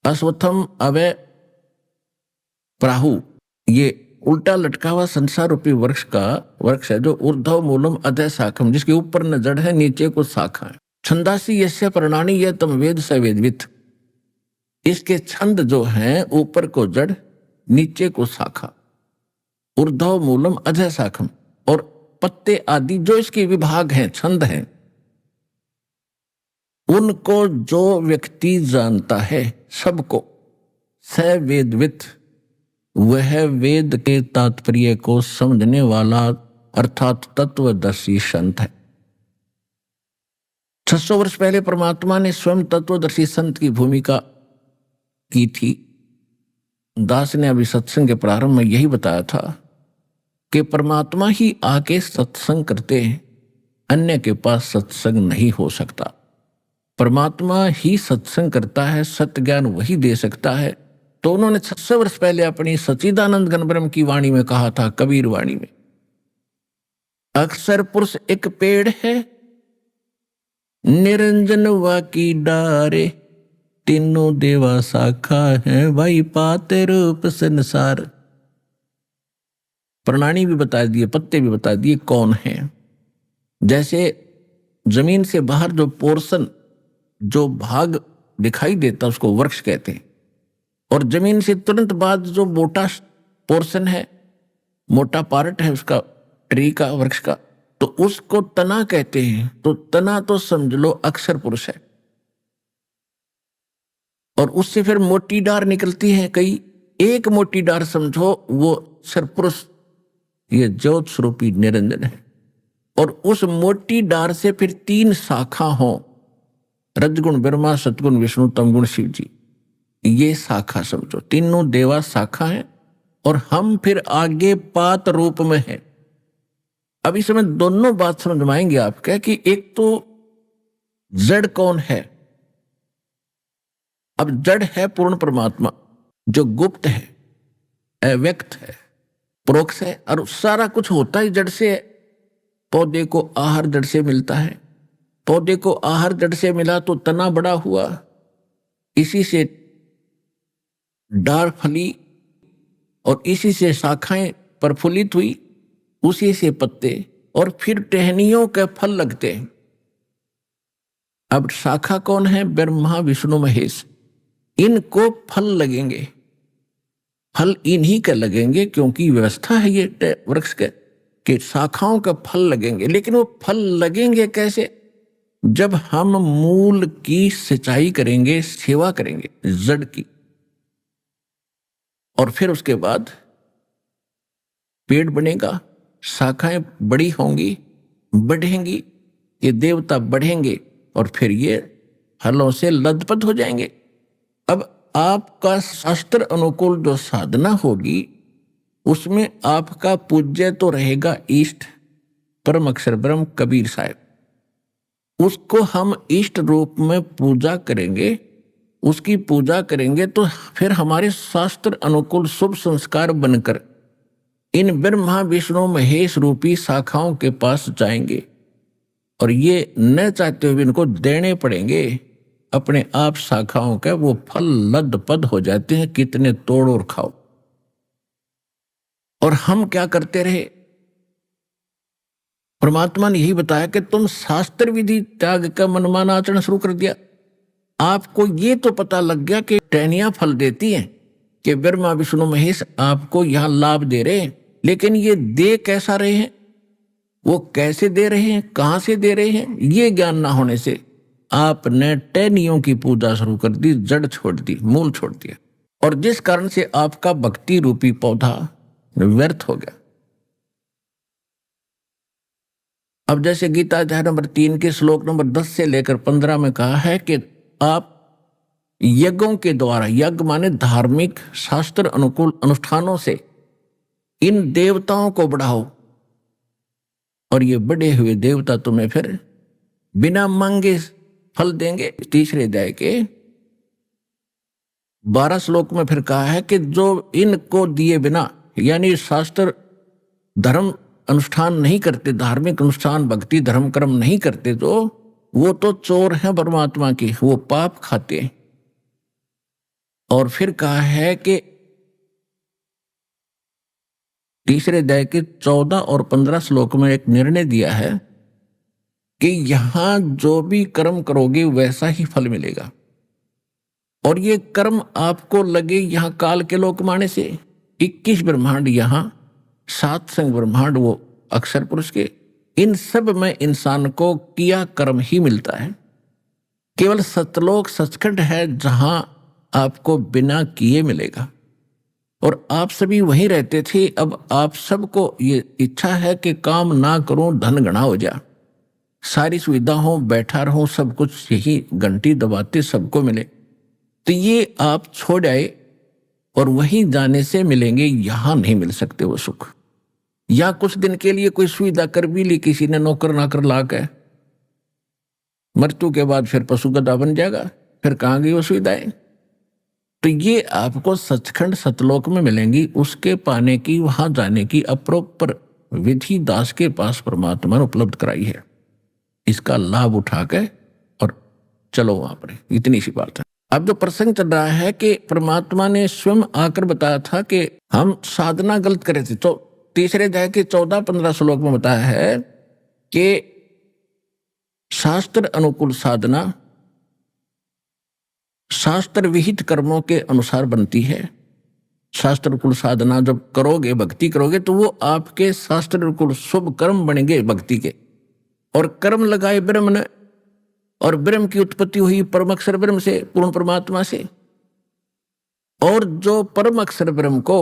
[SPEAKER 6] अश्वत्थम अवय प्राहु, ये उल्टा लटका हुआ संसार रूपी वृक्ष है जो ऊर्ध्व मूलम अधः शाखम, जिसके ऊपर न जड़ है नीचे को शाखा है। छंदासी यस्य प्रणानी यह तम वेद स वेदवित, इसके छंद जो हैं ऊपर को जड़ नीचे को शाखा, ऊर्ध्व मूलम अधः शाखम। और पत्ते आदि जो इसके विभाग हैं, छंद हैं, उनको जो व्यक्ति जानता है सबको, स वेदवित, वह वेद के तात्पर्य को समझने वाला अर्थात तत्वदर्शी संत है। 600 वर्ष पहले परमात्मा ने स्वयं तत्वदर्शी संत की भूमिका की थी। दास ने अभी सत्संग के प्रारंभ में यही बताया था कि परमात्मा ही आके सत्संग करते हैं, अन्य के पास सत्संग नहीं हो सकता। परमात्मा ही सत्संग करता है, सत्य ज्ञान वही दे सकता है। तो उन्होंने 600 वर्ष पहले अपनी सच्चिदानंद घन ब्रह्म की वाणी में कहा था, कबीर वाणी में, अक्षर पुरुष एक पेड़ है, निरंजन वा की डारे, तीनों देवा शाखा है, भाई पाते रूप संसार। प्रणानी भी बता दिए, पत्ते भी बता दिए कौन है। जैसे जमीन से बाहर जो पोर्शन, जो भाग दिखाई देता उसको वृक्ष कहते हैं, और जमीन से तुरंत बाद जो मोटा पोर्शन है, मोटा पार्ट है उसका, ट्री का, वृक्ष का, तो उसको तना कहते हैं। तो तना तो समझ लो अक्षर पुरुष है। और उससे फिर मोटी डार निकलती है कई। एक मोटी डार समझो वो सरपुरुष, ये ज्योत स्वरूपी निरंजन है। और उस मोटी डार से फिर 3 शाखा हो, रजगुण ब्रह्मा, सतगुण विष्णु, तमगुण शिव जी। ये शाखा समझो, तीनों देवा शाखा है और हम फिर आगे पात रूप में है। अब इस समय दोनों बात समझवाएंगे आपका कि एक तो जड़ कौन है। अब जड़ है पूर्ण परमात्मा जो गुप्त है, अव्यक्त है, परोक्ष है, और सारा कुछ होता ही जड़ से है। पौधे को आहार जड़ से मिलता है, पौधे को आहार जड़ से मिला तो तना बड़ा हुआ, इसी से डार फली और इसी से शाखाएं प्रफुल्लित हुई, उसी से पत्ते और फिर टहनियों के फल लगते हैं। अब शाखा कौन है? ब्रह्मा विष्णु महेश। इनको फल लगेंगे, फल इन्हीं के लगेंगे क्योंकि व्यवस्था है ये वृक्ष के कि शाखाओं के फल लगेंगे। लेकिन वो फल लगेंगे कैसे? जब हम मूल की सिंचाई करेंगे, सेवा करेंगे जड़ की, और फिर उसके बाद पेड़ बनेगा, शाखाएं बड़ी होंगी, बढ़ेंगी, ये देवता बढ़ेंगे और फिर ये फलों से लदपद हो जाएंगे। अब आपका शास्त्र अनुकूल जो साधना होगी उसमें आपका पूज्य तो रहेगा इष्ट परम अक्षर ब्रह्म कबीर साहब। उसको हम इष्ट रूप में पूजा करेंगे, उसकी पूजा करेंगे तो फिर हमारे शास्त्र अनुकूल शुभ संस्कार बनकर इन ब्रह्मा विष्णु महेश रूपी शाखाओं के पास जाएंगे और ये न चाहते हुए इनको देने पड़ेंगे। अपने आप शाखाओं के वो फल लदपद हो जाते हैं, कितने तोड़ और खाओ। और हम क्या करते रहे? परमात्मा ने यही बताया कि तुम शास्त्र विधि त्याग का मनमाना आचरण शुरू कर दिया। आपको ये तो पता लग गया कि टहनियां फल देती हैं, कि ब्रह्मा विष्णु महेश आपको यहां लाभ दे रहे हैं, लेकिन ये दे कैसा रहे हैं, वो कैसे दे रहे हैं, कहां से दे रहे हैं, ये ज्ञान ना होने से आपने टहनियों की पूजा शुरू कर दी, जड़ छोड़ दी, मूल छोड़ दिया, और जिस कारण से आपका भक्ति रूपी पौधा व्यर्थ हो गया। अब जैसे गीता अध्याय नंबर 3 के श्लोक नंबर 10 से लेकर 15 में कहा है कि आप यज्ञों के द्वारा, यज्ञ माने धार्मिक शास्त्र अनुकूल अनुष्ठानों से इन देवताओं को बढ़ाओ, और ये बढ़े हुए देवता तुम्हें फिर बिना मांगे फल देंगे। तीसरे अध्याय के 12 श्लोक में फिर कहा है कि जो इनको दिए बिना, यानी शास्त्र धर्म अनुष्ठान नहीं करते, धार्मिक अनुष्ठान भक्ति धर्म कर्म नहीं करते, तो वो तो चोर हैं परमात्मा की, वो पाप खाते हैं। और फिर कहा है कि तीसरे अध्याय के 14 और 15 श्लोक में एक निर्णय दिया है कि यहां जो भी कर्म करोगे वैसा ही फल मिलेगा, और ये कर्म आपको लगे यहां काल के लोक माने से 21 ब्रह्मांड, यहां 7 संग ब्रह्मांड वो अक्षर पुरुष के, इन सब में इंसान को किया कर्म ही मिलता है। केवल सतलोक सचखंड है जहां आपको बिना किए मिलेगा, और आप सभी वहीं रहते थे। अब आप सबको ये इच्छा है कि काम ना करूं, धन गणा हो जा, सारी सुविधा हो, बैठा रहूं, सब कुछ यही घंटी दबाते सबको मिले, तो ये आप छोड़ आए और वहीं जाने से मिलेंगे, यहां नहीं मिल सकते वो सुख। या कुछ दिन के लिए कोई सुविधा कर भी ली किसी ने, नौकर नाकर ला के, मृत्यु के बाद फिर पशु गधा बन जाएगा, फिर कहां गई वो सुविधाएं? तो ये आपको सचखंड सतलोक में मिलेंगी। उसके पाने की, वहां जाने की अप्रोपर विधि दास के पास परमात्मा ने उपलब्ध कराई है। इसका लाभ उठा के और चलो वहां पर, इतनी सी बात है। अब जो प्रसंग चल रहा है कि परमात्मा ने स्वयं आकर बताया था कि हम साधना गलत करे थे। तो तीसरे अध्याय के 14-15 श्लोक में बताया है कि शास्त्र अनुकूल साधना शास्त्र विहित कर्मों के अनुसार बनती है। शास्त्र अनुकूल साधना जब करोगे, भक्ति करोगे, तो वो आपके शास्त्र अनुकूल शुभ कर्म बनेंगे भक्ति के, और कर्म लगाए ब्रह्म ने, और ब्रह्म की उत्पत्ति हुई परम अक्षर ब्रह्म से, पूर्ण परमात्मा से, और जो परम अक्षर ब्रह्म को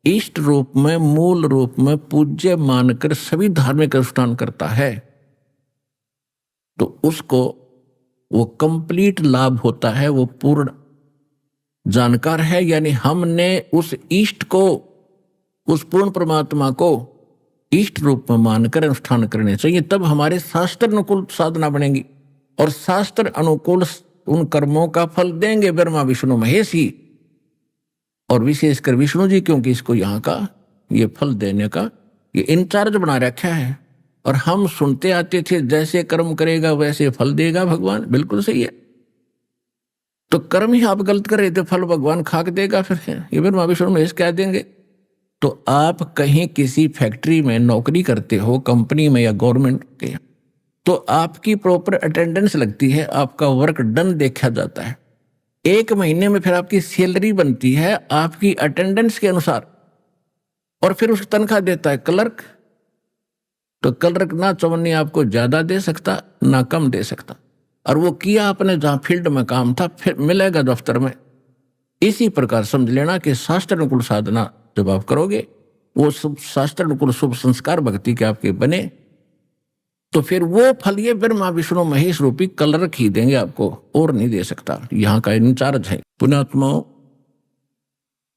[SPEAKER 6] इष्ट रूप में, मूल रूप में पूज्य मानकर सभी धार्मिक अनुष्ठान करता है, तो उसको वो कंप्लीट लाभ होता है, वो पूर्ण जानकार है। यानी हमने उस इष्ट को, उस पूर्ण परमात्मा को इष्ट रूप में मानकर अनुष्ठान करने चाहिए, तब हमारे शास्त्र अनुकूल साधना बनेगी और शास्त्र अनुकूल उन कर्मों का फल देंगे ब्रह्मा विष्णु महेश ही, और विशेषकर विष्णु जी, क्योंकि इसको यहाँ का ये फल देने का ये इंचार्ज बना रखा है। और हम सुनते आते थे जैसे कर्म करेगा वैसे फल देगा भगवान, बिल्कुल सही है। तो कर्म ही आप गलत कर रहे थे, फल भगवान खाक देगा, फिर ये ब्रह्मा विष्णु महेश क्या देंगे। तो आप कहीं किसी फैक्ट्री में नौकरी करते हो, कंपनी में या गवर्नमेंट के, तो आपकी प्रॉपर अटेंडेंस लगती है, आपका वर्क डन देखा जाता है। 1 महीने में फिर आपकी सैलरी बनती है आपकी अटेंडेंस के अनुसार, और फिर उसकी तनख्वाह देता है क्लर्क। तो क्लर्क ना चवन्नी आपको ज्यादा दे सकता ना कम दे सकता, और वो किया आपने जहां फील्ड में काम था फिर मिलेगा दफ्तर में। इसी प्रकार समझ लेना कि शास्त्र अनुकूल साधना जब आप करोगे, वो शास्त्र अनुकूल शुभ संस्कार भक्ति के आपके बने, तो फिर वो फल ये ब्रह्मा विष्णु महेश रूपी क्लर्क ही देंगे आपको, और नहीं दे सकता। यहाँ का इंचार्ज है। पुण्यात्माओं,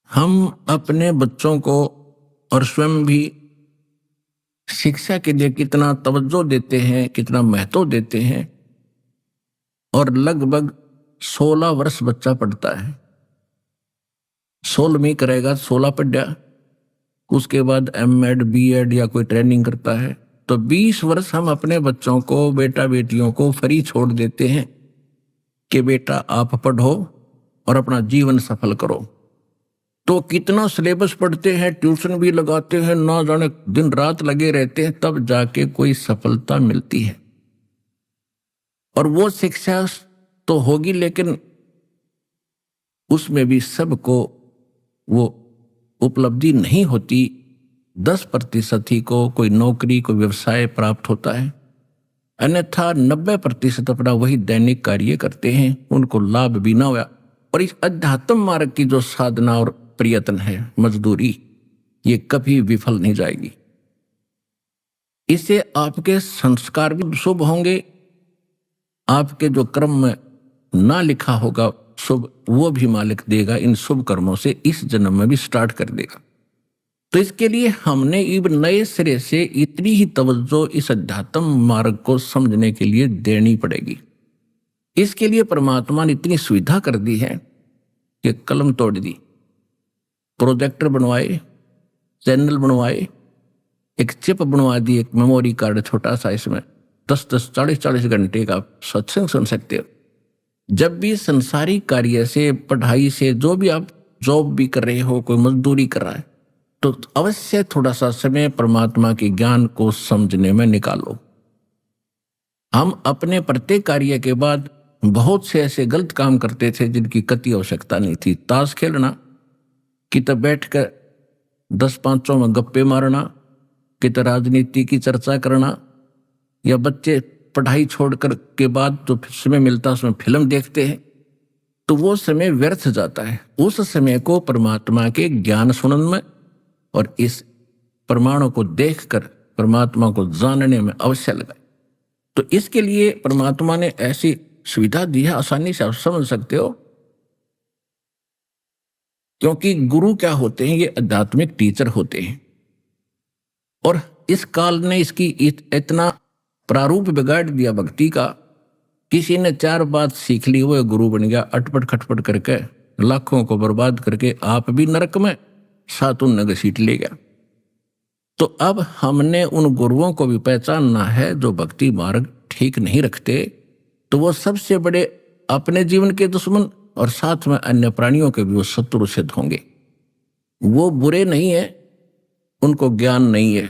[SPEAKER 6] हम अपने बच्चों को और स्वयं भी शिक्षा के लिए कितना तवज्जो देते हैं, कितना महत्व देते हैं। और लगभग 16 वर्ष बच्चा पढ़ता है, 16वीं करेगा, 16 पढ़ा, उसके बाद M.Ed, B.Ed या कोई ट्रेनिंग करता है, तो 20 वर्ष हम अपने बच्चों को, बेटा बेटियों को फ्री छोड़ देते हैं कि बेटा आप पढ़ो और अपना जीवन सफल करो। तो कितना सिलेबस पढ़ते हैं, ट्यूशन भी लगाते हैं, ना जाने दिन रात लगे रहते हैं, तब जाके कोई सफलता मिलती है। और वो शिक्षा तो होगी, लेकिन उसमें भी सबको वो उपलब्धि नहीं होती। 10% ही को कोई नौकरी, कोई व्यवसाय प्राप्त होता है, अन्यथा 90% अपना वही दैनिक कार्य करते हैं, उनको लाभ भी ना हुआ। और इस अध्यात्म मार्ग की जो साधना और प्रयत्न है, मजदूरी, ये कभी विफल नहीं जाएगी। इससे आपके संस्कार भी शुभ होंगे, आपके जो कर्म में ना लिखा होगा शुभ, वो भी मालिक देगा इन शुभ कर्मों से, इस जन्म में भी स्टार्ट कर देगा। तो इसके लिए हमने इब नए सिरे से इतनी ही तवज्जो इस अध्यात्म मार्ग को समझने के लिए देनी पड़ेगी। इसके लिए परमात्मा ने इतनी सुविधा कर दी है कि कलम तोड़ दी, प्रोजेक्टर बनवाए, चैनल बनवाए, एक चिप बनवा दी, एक मेमोरी कार्ड छोटा सा, इसमें 10-10, 40-40 घंटे का सत्संग सुन सकते हो। जब भी संसारिक कार्य से, पढ़ाई से, जो भी आप जॉब भी कर रहे हो, कोई मजदूरी कर रहा है, तो अवश्य थोड़ा सा समय परमात्मा के ज्ञान को समझने में निकालो। हम अपने प्रत्येक कार्य के बाद बहुत से ऐसे गलत काम करते थे जिनकी कति आवश्यकता नहीं थी। ताश खेलना, कित बैठकर 10-5 में गप्पे मारना, कित राजनीति की चर्चा करना, या बच्चे पढ़ाई छोड़कर के बाद जो समय मिलता है उसमें फिल्म देखते हैं, तो वो समय व्यर्थ जाता है। उस समय को परमात्मा के ज्ञान सुनने में और इस प्रमाणों को देखकर परमात्मा को जानने में अवश्य लगाए। तो इसके लिए परमात्मा ने ऐसी सुविधा दी है, आसानी से आप समझ सकते हो। क्योंकि गुरु क्या होते हैं, ये आध्यात्मिक टीचर होते हैं। और इस काल ने इसकी इतना प्रारूप बिगाड़ दिया भक्ति का, किसी ने 4 बात सीख ली, वो गुरु बन गया, अटपट खटपट करके लाखों को बर्बाद करके आप भी नरक में, साथ उन घसीट ले गया। तो अब हमने उन गुरुओं को भी पहचानना है जो भक्ति मार्ग ठीक नहीं रखते, तो वो सबसे बड़े अपने जीवन के दुश्मन और साथ में अन्य प्राणियों के भी वो शत्रु सिद्ध होंगे। वो बुरे नहीं है, उनको ज्ञान नहीं है,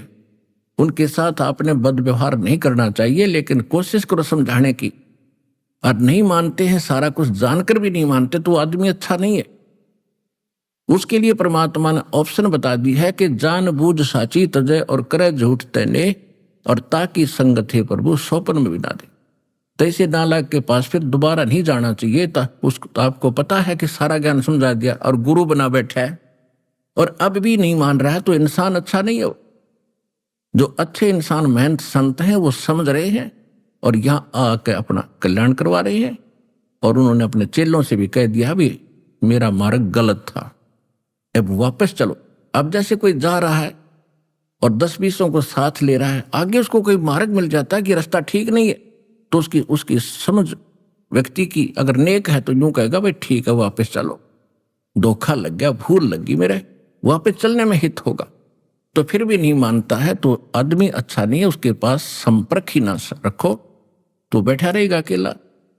[SPEAKER 6] उनके साथ आपने बद व्यवहार नहीं करना चाहिए, लेकिन कोशिश करो समझाने की। और नहीं मानते हैं, सारा कुछ जानकर भी नहीं मानते, तो आदमी अच्छा नहीं है। उसके लिए परमात्मा ने ऑप्शन बता दी है कि जान बूझ साची तजय और करे झूठ तैने, और ताकि संगत है प्रभु सोपन में भी ना दे। तैसे नालायक के पास फिर दोबारा नहीं जाना चाहिए। उसको तो आपको पता है कि सारा ज्ञान समझा दिया और गुरु बना बैठा है और अब भी नहीं मान रहा है, तो इंसान अच्छा नहीं है। जो अच्छे इंसान मेहनत संत हैं वो समझ रहे हैं और यहाँ आके अपना कल्याण करवा रहे हैं। और उन्होंने अपने चेलों से भी कह दिया भी मेरा मार्ग गलत था, अब वापस चलो। अब जैसे कोई जा रहा है और 10-20 को साथ ले रहा है, आगे उसको कोई मार्ग मिल जाता है कि रास्ता ठीक नहीं है, तो उसकी समझ व्यक्ति की अगर नेक है तो यूं कहेगा भाई ठीक है वापस चलो, धोखा लग गया, भूल लगी मेरे, वापस चलने में हित होगा। तो फिर भी नहीं मानता है तो आदमी अच्छा नहीं है, उसके पास संपर्क ही ना रखो तो बैठा रहेगा अकेला,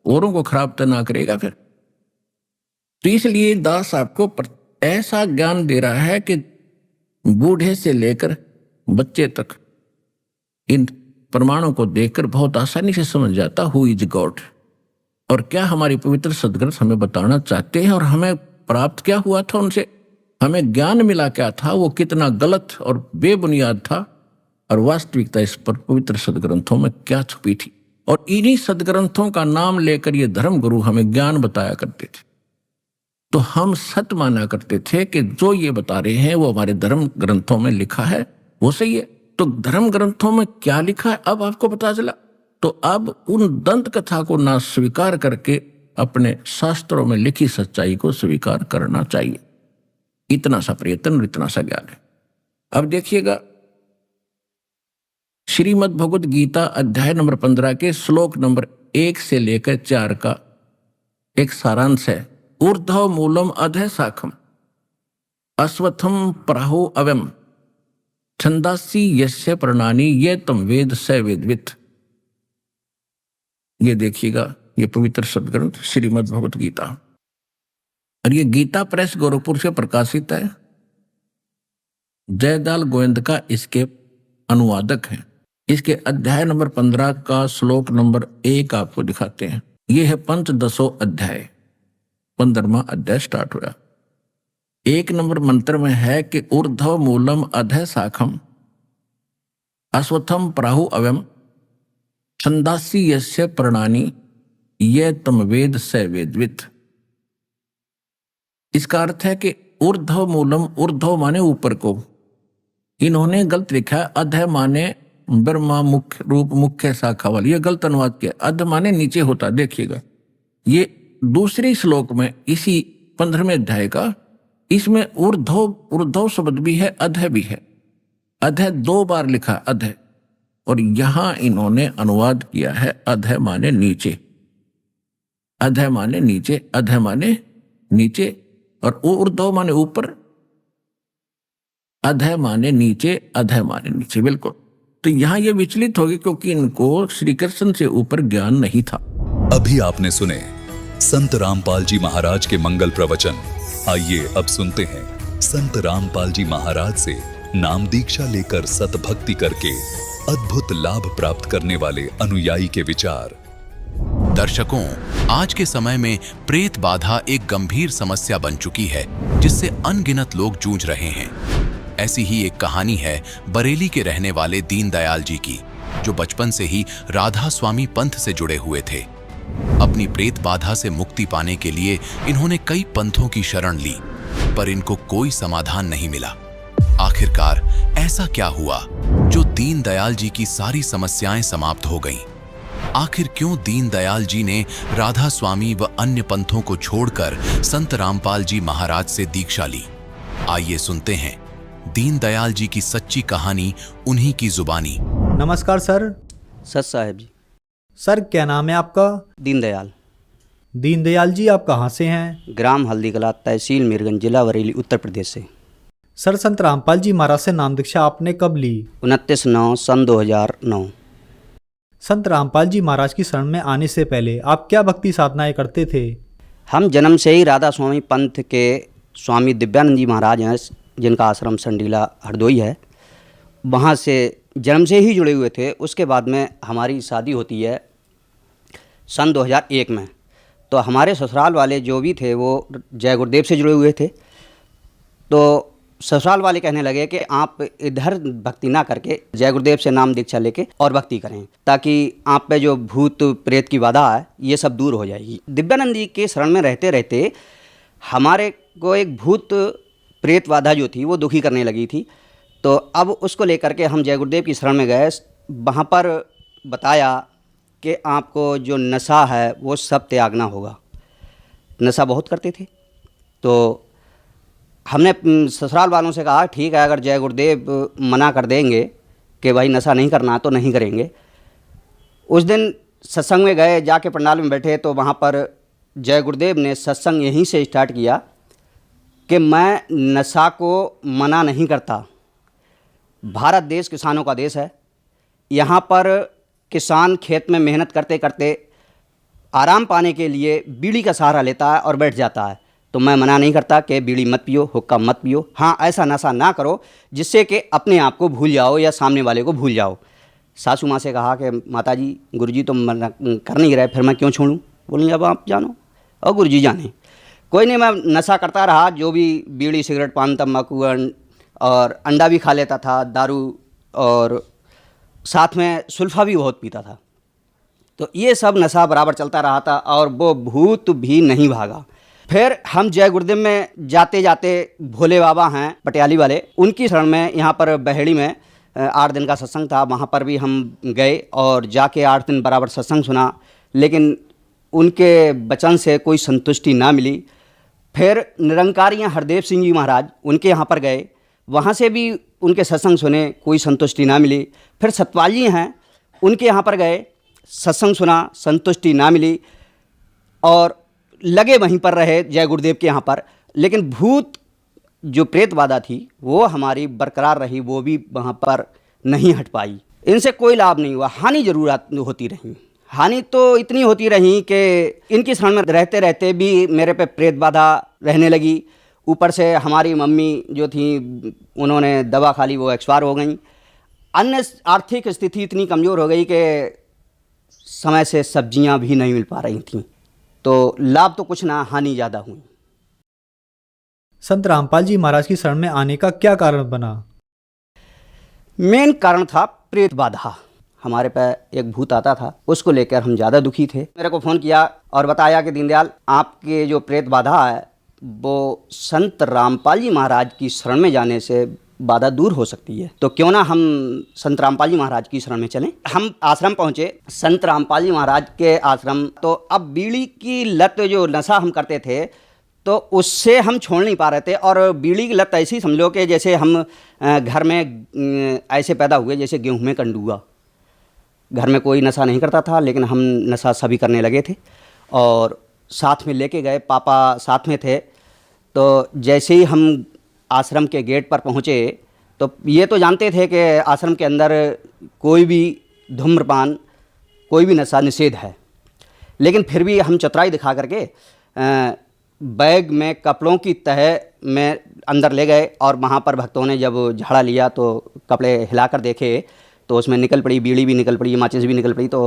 [SPEAKER 6] औरों को खराब तो ना करेगा फिर। तो इसलिए दास आपको ऐसा ज्ञान दे रहा है कि बूढ़े से लेकर बच्चे तक इन प्रमाणों को देखकर बहुत आसानी से समझ जाता हु इज गॉड और क्या हमारी पवित्र सदग्रंथ हमें बताना चाहते हैं और हमें प्राप्त क्या हुआ था उनसे, हमें ज्ञान मिला क्या था, वो कितना गलत और बेबुनियाद था और वास्तविकता इस पर पवित्र सदग्रंथों में क्या छुपी थी। और इन्हीं सदग्रंथों का नाम लेकर ये धर्म गुरु हमें ज्ञान बताया करते थे, तो हम सत्य माना करते थे कि जो ये बता रहे हैं वो हमारे धर्म ग्रंथों में लिखा है वो सही है। तो धर्म ग्रंथों में क्या लिखा है अब आपको पता चला, तो अब उन दंत कथा को ना स्वीकार करके अपने शास्त्रों में लिखी सच्चाई को स्वीकार करना चाहिए। इतना सा प्रयत्न और इतना सा ज्ञान है। अब देखिएगा श्रीमद् भगवद गीता अध्याय नंबर 15 के श्लोक नंबर 1 से लेकर 4 का एक सारांश है। ऊर्ध्व मूलम अधः शाखम अश्वत्थम प्राहु अवम छंदासी यस्य प्रणानी ये तम वेद स वेदवित। ये देखिएगा, ये पवित्र सदग्रंथ श्रीमद् भगवद गीता और ये गीता प्रेस गोरखपुर से प्रकाशित है। जयदाल गोविंद का इसके अनुवादक हैं। इसके अध्याय नंबर 15 का श्लोक नंबर 1 आपको दिखाते हैं। ये है पंचदशो अध्याय, 15वां अध्याय स्टार्ट हुआ। 1 नंबर मंत्र में है कि ऊर्ध्व मूलम अधः शाखम अश्वत्थम प्राहु अवम छंदासी यस्य प्रणानी ये तम वेद स वेदवित। इसका अर्थ है कि ऊर्ध्व मूलम, ऊर्ध्व माने ऊपर को, इन्होंने गलत लिखा है। अधः माने ब्रह्मा मुख्य रूप मुख्य शाखा वाली, ये गलत अनुवाद किया। अध माने नीचे होता, देखिएगा ये दूसरी श्लोक में इसी 15वें अध्याय का, इसमें ऊर्ध्व शब्द भी है, अधः भी है। अधः 2 बार लिखा अधः, और यहां इन्होंने अनुवाद किया है अधः माने नीचे, अधः माने नीचे, अधः माने नीचे, और ऊर्ध्व माने ऊपर, अधः माने नीचे, अधः माने नीचे। बिल्कुल, तो यहां ये विचलित हो गए क्योंकि इनको श्री कृष्ण से ऊपर ज्ञान नहीं था।
[SPEAKER 7] अभी आपने सुने संत रामपाल जी महाराज के मंगल प्रवचन। आइए अब सुनते हैं संत रामपाल जी महाराज से नाम दीक्षा लेकर सतभक्ति करके अद्भुत लाभ प्राप्त करने वाले अनुयायी के विचार।
[SPEAKER 3] दर्शकों, आज के समय में प्रेत बाधा एक गंभीर समस्या बन चुकी है जिससे अनगिनत लोग जूझ रहे हैं। ऐसी ही एक कहानी है बरेली के रहने वाले दीनदयाल जी की, जो बचपन से ही राधा स्वामी पंथ से जुड़े हुए थे। अपनी प्रेत बाधा से मुक्ति पाने के लिए इन्होंने कई पंथों की शरण ली, पर इनको कोई समाधान नहीं मिला। आखिरकार ऐसा क्या हुआ जो दीनदयाल जी की सारी समस्याएं समाप्त हो गईं? आखिर क्यों दीनदयाल जी ने राधा स्वामी व अन्य पंथों को छोड़कर संत रामपाल जी महाराज से दीक्षा ली? आइए सुनते हैं दीनदयाल जी की सच्ची कहानी उन्हीं की जुबानी।
[SPEAKER 4] नमस्कार सर।
[SPEAKER 8] सच साहब जी।
[SPEAKER 4] सर क्या नाम है आपका?
[SPEAKER 8] दीनदयाल।
[SPEAKER 4] दीनदयाल जी आप कहाँ से हैं?
[SPEAKER 8] ग्राम हल्दीकला, तहसील मीरगंज, जिला बरेली, उत्तर प्रदेश से।
[SPEAKER 4] सर संत रामपाल जी महाराज से नाम दीक्षा आपने कब ली?
[SPEAKER 8] 29/9 सन 2009।
[SPEAKER 4] संत रामपाल जी महाराज की शरण में आने से पहले आप क्या भक्ति साधनाएं करते थे?
[SPEAKER 8] हम जन्म से ही राधा स्वामी पंथ के स्वामी दिव्यानंद जी महाराज हैं, जिनका आश्रम संडीला हरदोई है, वहाँ से जन्म से ही जुड़े हुए थे। उसके बाद में हमारी शादी होती है सन 2001 में। तो हमारे ससुराल वाले जो भी थे वो जय गुरुदेव से जुड़े हुए थे। तो ससुराल वाले कहने लगे कि आप इधर भक्ति ना करके जय गुरुदेव से नाम दीक्षा लेके और भक्ति करें, ताकि आप पे जो भूत प्रेत की बाधा है ये सब दूर हो जाएगी। दिव्यानंद जी के शरण में रहते रहते हमारे को एक भूत प्रेत बाधा जो थी वो दुखी करने लगी थी। तो अब उसको लेकर के हम जय गुरुदेव की शरण में गए। वहाँ पर बताया कि आपको जो नशा है वो सब त्यागना होगा। नशा बहुत करते थे, तो हमने ससुराल वालों से कहा ठीक है, अगर जय गुरुदेव मना कर देंगे कि भाई नशा नहीं करना तो नहीं करेंगे। उस दिन सत्संग में गए, जाके पंडाल में बैठे तो वहाँ पर जय गुरुदेव ने सत्संग यहीं से स्टार्ट किया कि मैं नशा को मना नहीं करता। भारत देश किसानों का देश है। यहाँ पर किसान खेत में मेहनत करते करते आराम पाने के लिए बीड़ी का सहारा लेता है और बैठ जाता है। तो मैं मना नहीं करता कि बीड़ी मत पियो, हुक्का मत पियो। हाँ, ऐसा नशा ना करो जिससे कि अपने आप को भूल जाओ या सामने वाले को भूल जाओ। सासू माँ से कहा कि माताजी, गुरुजी तो मना कर नहीं रहे, फिर मैं क्यों छोड़ूं? बोली अब आप जानो और गुरुजी जाने। कोई नहीं, मैं नशा करता रहा। जो भी बीड़ी सिगरेट पान तम्बाकू और अंडा भी खा लेता था, दारू, और साथ में सुल्फा भी बहुत पीता था। तो ये सब नशा बराबर चलता रहा था और वो भूत भी नहीं भागा। फिर हम जय गुरुदेव में जाते जाते भोले बाबा हैं पटियाली वाले, उनकी शरण में यहाँ पर बहेड़ी में 8 दिन का सत्संग था। वहाँ पर भी हम गए और जाके 8 दिन बराबर सत्संग सुना, लेकिन उनके वचन से कोई संतुष्टि ना मिली। फिर निरंकारियाँ हरदेव सिंह जी महाराज, उनके यहाँ पर गए, वहाँ से भी उनके सत्संग सुने, कोई संतुष्टि ना मिली। फिर सतपाल जी हैं, उनके यहाँ पर गए, सत्संग सुना, संतुष्टि ना मिली और लगे वहीं पर रहे जय गुरुदेव के यहाँ पर। लेकिन भूत जो प्रेत बाधा थी वो हमारी बरकरार रही, वो भी वहाँ पर नहीं हट पाई। इनसे कोई लाभ नहीं हुआ, हानि जरूर होती रही। हानि तो इतनी होती रही कि इनकी शरण में रहते रहते भी मेरे पे प्रेत बाधा रहने लगी। ऊपर से हमारी मम्मी जो थी उन्होंने दवा खा ली, वो एक्सपायर हो गई। अन्य आर्थिक स्थिति इतनी कमज़ोर हो गई कि समय से सब्जियां भी नहीं मिल पा रही थीं। तो लाभ तो कुछ ना, हानि ज़्यादा हुई।
[SPEAKER 4] संत रामपाल जी महाराज की शरण में आने का क्या कारण बना?
[SPEAKER 8] मेन कारण था प्रेत बाधा। हमारे पे एक भूत आता था, उसको लेकर हम ज़्यादा दुखी थे। मेरे को फ़ोन किया और बताया कि दीनदयाल, आपके जो प्रेत बाधा है वो संत रामपाल जी महाराज की शरण में जाने से बाधा दूर हो सकती है, तो क्यों ना हम संत रामपाल जी महाराज की शरण में चलें। हम आश्रम पहुँचे, संत रामपाल जी महाराज के आश्रम। तो अब बीड़ी की लत, जो नशा हम करते थे, तो उससे हम छोड़ नहीं पा रहे थे। और बीड़ी की लत ऐसी समझो कि जैसे हम घर में ऐसे पैदा हुए जैसे गेहूं में कंडुआ। घर में कोई नशा नहीं करता था, लेकिन हम नशा सभी करने लगे थे और साथ में लेके गए। पापा साथ में थे। तो जैसे ही हम आश्रम के गेट पर पहुँचे तो ये तो जानते थे कि आश्रम के अंदर कोई भी धूम्रपान, कोई भी नशा निषेध है, लेकिन फिर भी हम चतुराई दिखा करके बैग में कपड़ों की तह में अंदर ले गए। और वहाँ पर भक्तों ने जब झाड़ा लिया तो कपड़े हिलाकर देखे तो उसमें निकल पड़ी, बीड़ी भी निकल पड़ी, माचिस भी निकल पड़ी। तो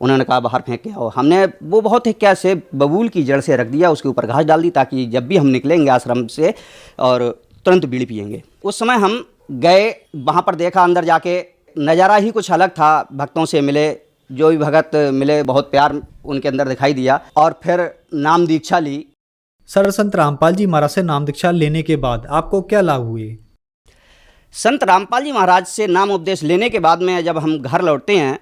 [SPEAKER 8] उन्होंने कहा बाहर फेंक के आओ। हमने वो बहुत ही क्या से बबूल की जड़ से रख दिया, उसके ऊपर घास डाल दी, ताकि जब भी हम निकलेंगे आश्रम से और तुरंत बीड़ी पिएंगे। उस समय हम गए, वहाँ पर देखा, अंदर जाके नज़ारा ही कुछ अलग था। भक्तों से मिले, जो भी भगत मिले बहुत प्यार उनके अंदर दिखाई दिया और फिर नाम दीक्षा ली।
[SPEAKER 4] सर, संत रामपाल जी महाराज से नाम दीक्षा लेने के बाद आपको क्या लाभ हुए?
[SPEAKER 8] संत रामपाल जी महाराज से नाम उपदेश लेने के बाद में जब हम घर लौटते हैं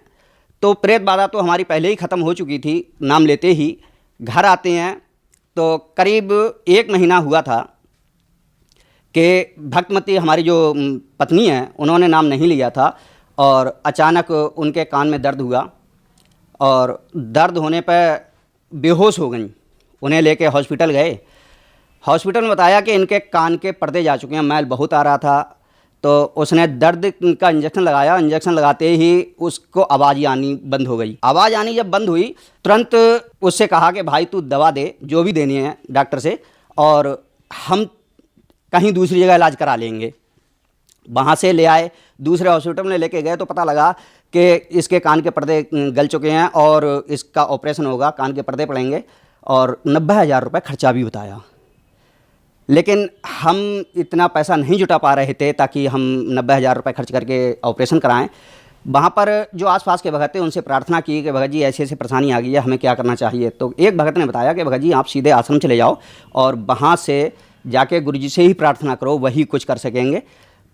[SPEAKER 8] तो प्रेत बाधा तो हमारी पहले ही ख़त्म हो चुकी थी। नाम लेते ही घर आते हैं तो करीब 1 महीना हुआ था कि भक्तमती हमारी जो पत्नी है उन्होंने नाम नहीं लिया था और अचानक उनके कान में दर्द हुआ और दर्द होने पर बेहोश हो गई। उन्हें लेके हॉस्पिटल गए। हॉस्पिटल में बताया कि इनके कान के पर्दे जा चुके हैं, मैल बहुत आ रहा था। तो उसने दर्द का इंजेक्शन लगाया। इंजेक्शन लगाते ही उसको आवाज़ आनी बंद हो गई। आवाज़ आनी जब बंद हुई, तुरंत उससे कहा कि भाई तू दवा दे, जो भी देनी है डॉक्टर से, और हम कहीं दूसरी जगह इलाज करा लेंगे। वहाँ से ले आए, दूसरे हॉस्पिटल में लेके गए तो पता लगा कि इसके कान के पर्दे गल चुके हैं और इसका ऑपरेशन होगा, कान के पर्दे पड़ेंगे और 90,000 रुपये खर्चा भी बताया। लेकिन हम इतना पैसा नहीं जुटा पा रहे थे ताकि हम 90,000 रुपये खर्च करके ऑपरेशन कराएं। वहाँ पर जो आसपास के भगत थे उनसे प्रार्थना की कि भगत जी ऐसे ऐसे परेशानी आ गई है, हमें क्या करना चाहिए। तो एक भगत ने बताया कि भगत जी आप सीधे आश्रम चले जाओ और वहाँ से जाके गुरु जी से ही प्रार्थना करो, वही कुछ कर सकेंगे।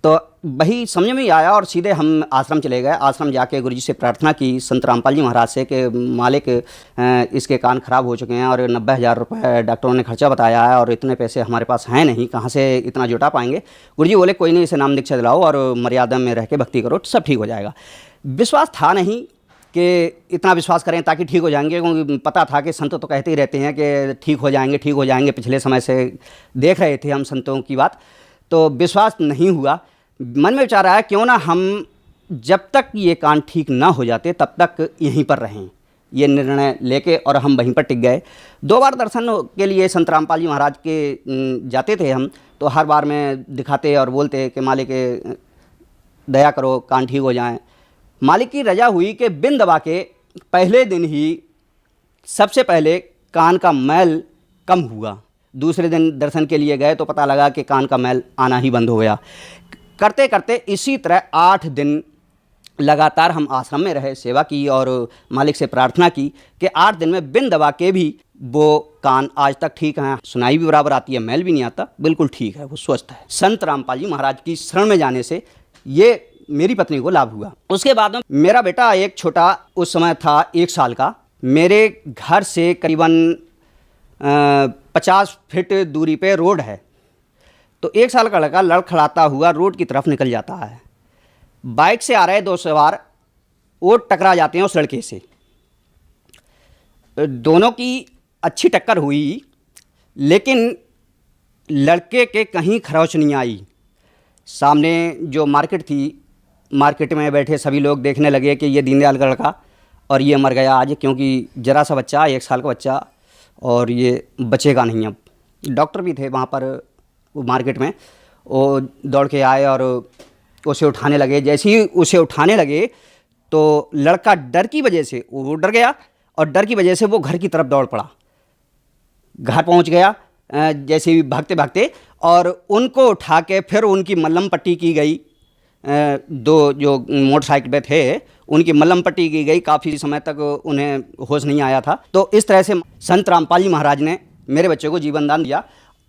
[SPEAKER 8] तो वही समझ में ही आया और सीधे हम आश्रम चले गए। आश्रम जाके गुरु जी से प्रार्थना की संत रामपाल जी महाराज से कि मालिक इसके कान खराब हो चुके हैं और 90,000 रुपये डॉक्टरों ने खर्चा बताया है और इतने पैसे हमारे पास हैं नहीं, कहाँ से इतना जुटा पाएंगे। गुरु जी बोले कोई नहीं, इसे नाम दीक्षा दिलाओ और मर्यादा में रह के भक्ति करो, सब ठीक हो जाएगा। विश्वास था नहीं कि इतना विश्वास करें ताकि ठीक हो जाएंगे, क्योंकि पता था कि संत तो कहते ही रहते हैं कि ठीक हो जाएंगे ठीक हो जाएंगे। पिछले समय से देख रहे थे हम संतों की बात, तो विश्वास नहीं हुआ। मन में विचार आया क्यों ना हम जब तक ये कान ठीक ना हो जाते तब तक यहीं पर रहें, ये निर्णय लेके और हम वहीं पर टिक गए। 2 बार दर्शन के लिए संत रामपाल जी महाराज के जाते थे हम, तो हर बार में दिखाते और बोलते कि मालिक दया करो कान ठीक हो जाएं। मालिक की रजा हुई कि बिन दबा के पहले दिन ही सबसे पहले कान का मैल कम हुआ। दूसरे दिन दर्शन के लिए गए तो पता लगा कि कान का मैल आना ही बंद हो गया। करते करते इसी तरह 8 दिन लगातार हम आश्रम में रहे, सेवा की और मालिक से प्रार्थना की कि 8 दिन में बिन दबा के भी वो कान आज तक ठीक हैं, सुनाई भी बराबर आती है, मैल भी नहीं आता, बिल्कुल ठीक है, वो स्वस्थ है। संत रामपाल जी महाराज की शरण में जाने से ये मेरी पत्नी को लाभ हुआ। उसके बाद में मेरा बेटा एक छोटा उस समय था 1 साल का, मेरे घर से करीबन 50 फीट दूरी पे रोड है। तो 1 साल का लड़का लड़खड़ाता हुआ रोड की तरफ निकल जाता है। बाइक से आ रहे 2 सवार वो टकरा जाते हैं उस लड़के से। दोनों की अच्छी टक्कर हुई, लेकिन लड़के के कहीं खरोच नहीं आई। सामने जो मार्केट थी, मार्केट में बैठे सभी लोग देखने लगे कि ये दीनदयाल का लड़का और ये मर गया आज, क्योंकि जरा सा बच्चा, 1 साल का बच्चा, और ये बचेगा नहीं अब। डॉक्टर भी थे वहाँ पर वो मार्केट में, वो दौड़ के आए और उसे उठाने लगे। जैसे ही उसे उठाने लगे तो लड़का डर की वजह से वो डर गया और डर की वजह से वो घर की तरफ दौड़ पड़ा। घर पहुंच गया जैसे ही भागते भागते, और उनको उठा के फिर उनकी मल्लम पट्टी की गई। 2 जो मोटरसाइकिल पे थे उनकी मल्लम पट्टी की गई। काफ़ी समय तक उन्हें होश नहीं आया था। तो इस तरह से संत रामपाल जी महाराज ने मेरे बच्चे को जीवन दान दिया।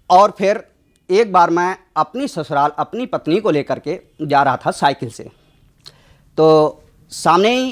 [SPEAKER 8] और फिर एक बार मैं अपनी ससुराल अपनी पत्नी को लेकर के जा रहा था साइकिल से, तो सामने ही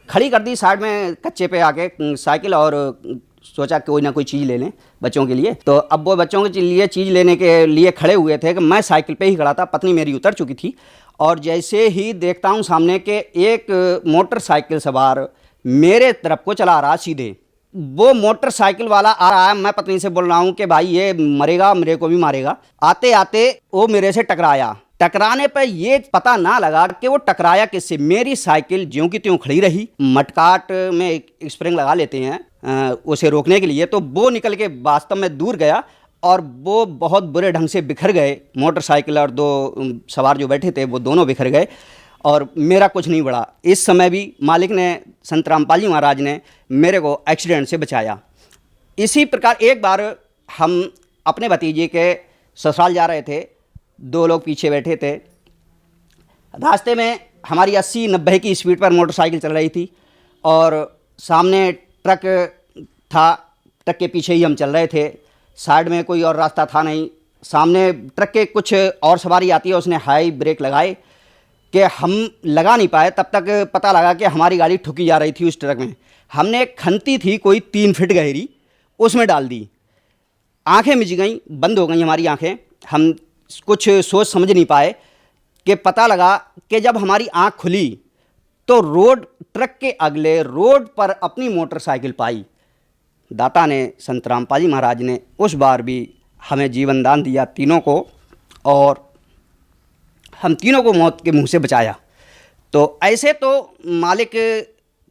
[SPEAKER 8] खड़ी कर दी साइड में कच्चे पे आके साइकिल, और सोचा कोई ना कोई चीज़ ले लें बच्चों के लिए। तो अब वो बच्चों के लिए चीज़ लेने के लिए खड़े हुए थे कि मैं साइकिल पे ही खड़ा था, पत्नी मेरी उतर चुकी थी। और जैसे ही देखता हूँ सामने के एक मोटरसाइकिल सवार मेरे तरफ को चला रहा सीधे। वो मोटरसाइकिल वाला आ रहा है, मैं पत्नी से बोल रहा हूँ कि भाई ये मरेगा, मेरे को भी मारेगा। आते आते वो मेरे से टकराया। टकराने पर ये पता ना लगा कि वो टकराया किससे। मेरी साइकिल ज्यों की त्यों खड़ी रही। मटकाट में एक स्प्रिंग लगा लेते हैं उसे रोकने के लिए, तो वो निकल के वास्तव में दूर गया और वो बहुत बुरे ढंग से बिखर गए। मोटरसाइकिल और 2 सवार जो बैठे थे वो दोनों बिखर गए और मेरा कुछ नहीं बढ़ा। इस समय भी मालिक ने, संत रामपाल जी महाराज ने मेरे को एक्सीडेंट से बचाया। इसी प्रकार एक बार हम अपने भतीजे के ससुराल जा रहे थे, 2 लोग पीछे बैठे थे। रास्ते में हमारी 80-90 की स्पीड पर मोटरसाइकिल चल रही थी और सामने ट्रक था, ट्रक के पीछे ही हम चल रहे थे। साइड में कोई और रास्ता था नहीं। सामने ट्रक के कुछ और सवारी आती है, उसने हाई ब्रेक लगाए कि हम लगा नहीं पाए। तब तक पता लगा कि हमारी गाड़ी ठुकी जा रही थी उस ट्रक में। हमने एक खंती थी कोई 3 फीट गहरी, उसमें डाल दी। आंखें मिच गईं, बंद हो गई हमारी आंखें। हम कुछ सोच समझ नहीं पाए कि पता लगा कि जब हमारी आंख खुली तो रोड, ट्रक के अगले रोड पर अपनी मोटरसाइकिल पाई। दाता ने, संत रामपाल जी महाराज ने उस बार भी हमें जीवन दान दिया तीनों को, और हम तीनों को मौत के मुंह से बचाया। तो ऐसे तो मालिक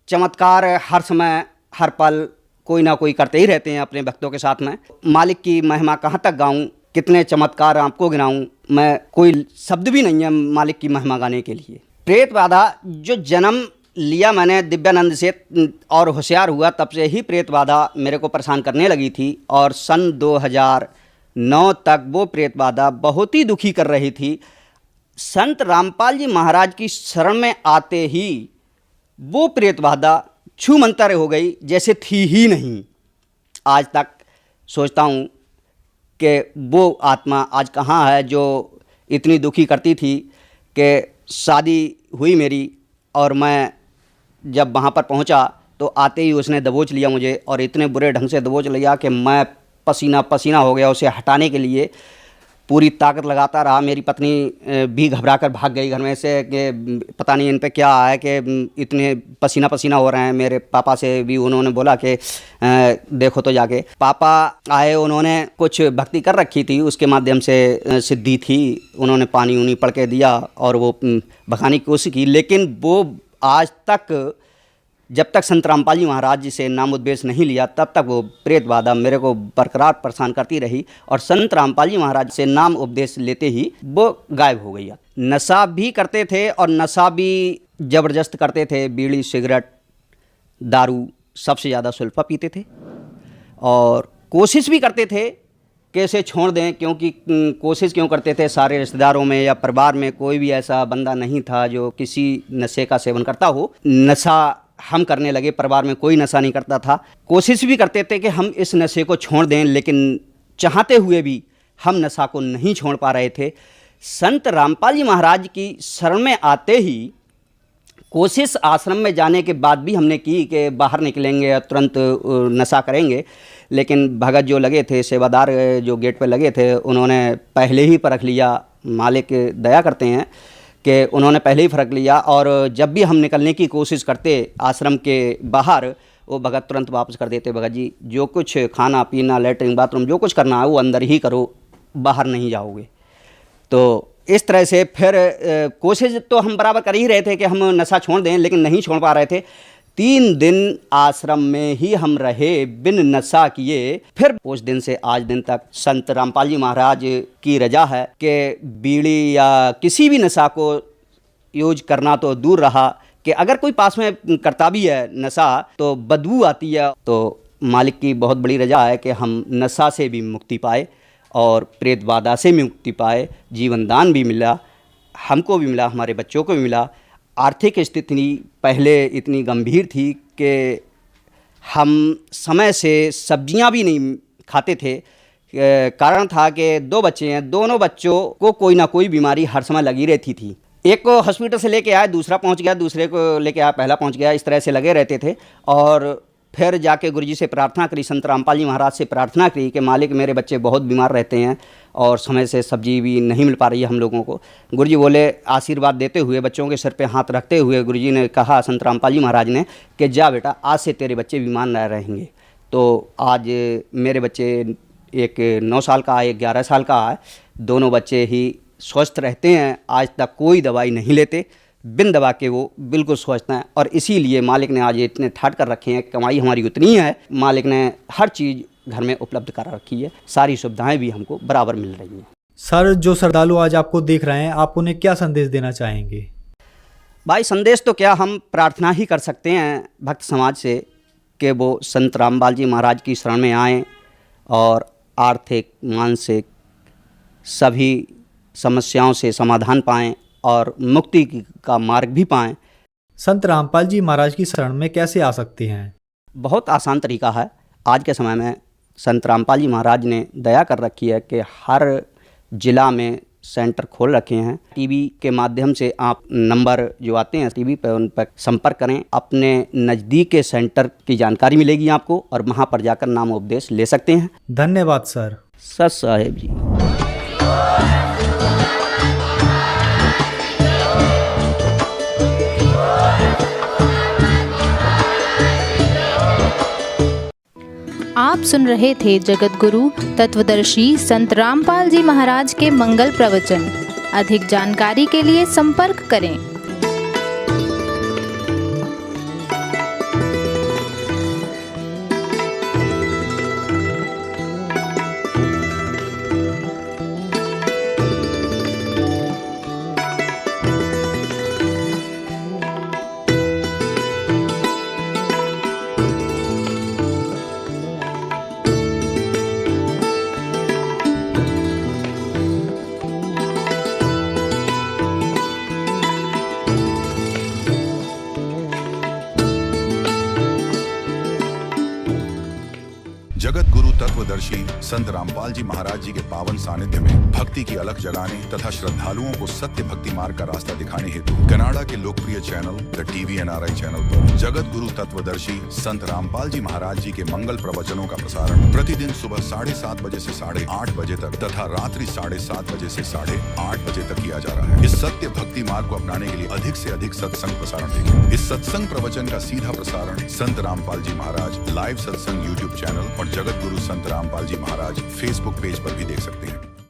[SPEAKER 8] चमत्कार हर समय हर पल कोई ना कोई करते ही रहते हैं अपने भक्तों के साथ में। मालिक की महिमा कहाँ तक गाऊं, कितने चमत्कार आपको गिनाऊं, मैं कोई शब्द भी नहीं है मालिक की महिमा गाने के लिए। प्रेत बाधा जो जन्म लिया मैंने दिव्यानंद से और होशियार हुआ, तब से ही प्रेत बाधा मेरे को परेशान करने लगी थी। और सन 9 तक वो प्रेत बाधा बहुत ही दुखी कर रही थी। संत रामपाल जी महाराज की शरण में आते ही वो प्रेत बाधा छूमंतर हो गई, जैसे थी ही नहीं। आज तक सोचता हूँ कि वो आत्मा आज कहाँ है जो इतनी दुखी करती थी कि शादी हुई मेरी और मैं जब वहाँ पर पहुँचा तो आते ही उसने दबोच लिया मुझे, और इतने बुरे ढंग से दबोच लिया कि मैं पसीना पसीना हो गया। उसे हटाने के लिए पूरी ताकत लगाता रहा। मेरी पत्नी भी घबरा कर भाग गई घर में से कि पता नहीं इन पे क्या है कि इतने पसीना पसीना हो रहे हैं। मेरे पापा से भी उन्होंने बोला कि देखो तो जाके। पापा आए, उन्होंने कुछ भक्ति कर रखी थी, उसके माध्यम से सिद्धि थी। उन्होंने पानी उनी पड़ के दिया और वो भगाने की कोशिश की, लेकिन वो आज तक जब तक संत रामपाल जी महाराज जी से नाम उपदेश नहीं लिया तब तक वो प्रेत बाधा मेरे को बरकरार परेशान करती रही। और संत रामपाल जी महाराज से नाम उपदेश लेते ही वो गायब हो गई। नशा भी करते थे और नशा भी ज़बरदस्त करते थे। बीड़ी, सिगरेट, दारू, सबसे ज़्यादा सुल्फा पीते थे और कोशिश भी करते थे कि इसे छोड़ दें। क्योंकि कोशिश क्यों करते थे, सारे रिश्तेदारों में या परिवार में कोई भी ऐसा बंदा नहीं था जो किसी नशे का सेवन करता हो। नशा हम करने लगे, परिवार में कोई नशा नहीं करता था। कोशिश भी करते थे कि हम इस नशे को छोड़ दें, लेकिन चाहते हुए भी हम नशा को नहीं छोड़ पा रहे थे। संत रामपाल जी महाराज की शरण में आते ही कोशिश आश्रम में जाने के बाद भी हमने की कि बाहर निकलेंगे और तुरंत नशा करेंगे, लेकिन भगत जो लगे थे, सेवादार जो गेट पर लगे थे, उन्होंने पहले ही परख लिया। मालिक दया करते हैं कि उन्होंने पहले ही फर्क लिया, और जब भी हम निकलने की कोशिश करते आश्रम के बाहर, वो भगत तुरंत वापस कर देते। भगत जी, जो कुछ खाना पीना, लेटरिन बाथरूम जो कुछ करना है वो अंदर ही करो, बाहर नहीं जाओगे। तो इस तरह से फिर कोशिश तो हम बराबर कर ही रहे थे कि हम नशा छोड़ दें, लेकिन नहीं छोड़ पा रहे थे। 3 दिन आश्रम में ही हम रहे बिन नशा किए। फिर उस दिन से आज दिन तक संत रामपाल जी महाराज की रजा है कि बीड़ी या किसी भी नशा को यूज करना तो दूर रहा, कि अगर कोई पास में करता भी है नशा तो बदबू आती है। तो मालिक की बहुत बड़ी रजा है कि हम नशा से भी मुक्ति पाए और प्रेत बाधा से भी मुक्ति पाए। जीवन दान भी मिला, हमको भी मिला, हमारे बच्चों को भी मिला। आर्थिक स्थिति पहले इतनी गंभीर थी कि हम समय से सब्जियां भी नहीं खाते थे। कारण था कि 2 बच्चे हैं, दोनों बच्चों को कोई ना कोई बीमारी हर समय लगी रहती थी। एक को हॉस्पिटल से लेके आया, दूसरा पहुंच गया, दूसरे को लेके आया, पहला पहुंच गया। इस तरह से लगे रहते थे। और फिर जाके गुरुजी से प्रार्थना करी, संत रामपाल जी महाराज से प्रार्थना करी कि मालिक मेरे बच्चे बहुत बीमार रहते हैं और समय से सब्जी भी नहीं मिल पा रही है हम लोगों को। गुरुजी बोले, आशीर्वाद देते हुए, बच्चों के सिर पे हाथ रखते हुए गुरुजी ने कहा, संत रामपाल जी महाराज ने, कि जा बेटा, आज से तेरे बच्चे बीमार न रहेंगे। तो आज मेरे बच्चे, एक 9 साल का है, एक 11 साल का है, दोनों बच्चे ही स्वस्थ रहते हैं। आज तक कोई दवाई नहीं लेते, बिन दवा के वो बिल्कुल स्वस्थ हैं। और इसीलिए मालिक ने आज इतने ठाट कर रखे हैं। कमाई हमारी उतनी है, मालिक ने हर चीज़ घर में उपलब्ध कर रखी है, सारी सुविधाएं भी हमको बराबर मिल रही हैं।
[SPEAKER 4] सर, जो श्रद्धालु आज आपको देख रहे हैं, आप उन्हें क्या संदेश देना चाहेंगे?
[SPEAKER 8] भाई, संदेश तो क्या, हम प्रार्थना ही कर सकते हैं भक्त समाज से कि वो संत रामपाल जी महाराज की शरण में आएँ और आर्थिक, मानसिक सभी समस्याओं से समाधान पाएँ और मुक्ति का मार्ग भी पाएँ।
[SPEAKER 4] संत रामपाल जी महाराज की शरण में कैसे आ सकते हैं?
[SPEAKER 8] बहुत आसान तरीका है। आज के समय में संत रामपाल जी महाराज ने दया कर रखी है कि हर जिला में सेंटर खोल रखे हैं। टीवी के माध्यम से आप नंबर जो आते हैं टीवी पर, उन पर संपर्क करें। अपने नज़दीक के सेंटर की जानकारी मिलेगी आपको और वहाँ पर जाकर नाम उपदेश ले सकते हैं।
[SPEAKER 4] धन्यवाद सर।
[SPEAKER 8] सर साहेब जी।
[SPEAKER 9] आप सुन रहे थे जगत गुरु तत्वदर्शी संत रामपाल जी महाराज के मंगल प्रवचन। अधिक जानकारी के लिए संपर्क करें।
[SPEAKER 1] तत्वदर्शी संत रामपाल जी महाराज जी के पावन सानिध्य में भक्ति की अलख जगाने तथा श्रद्धालुओं को सत्य भक्ति मार्ग का रास्ता दिखाने हेतु कनाडा के लोकप्रिय channel the TV NRI channel पर जगत गुरु तत्वदर्शी संत रामपाल जी महाराज जी के मंगल प्रवचनों का प्रसारण प्रतिदिन सुबह 7:30 बजे से 8:30 बजे तक तथा रात्रि 7:30 बजे से 8:30 बजे तक किया जा रहा है। इस सत्य भक्ति मार्ग को अपनाने के लिए अधिक से अधिक सत्संग प्रसारण देखें। इस सत्संग प्रवचन का सीधा प्रसारण संत रामपाल जी महाराज लाइव सत्संग YouTube चैनल और जगत गुरु संत रामपाल जी महाराज Facebook पेज पर भी देख सकते हैं।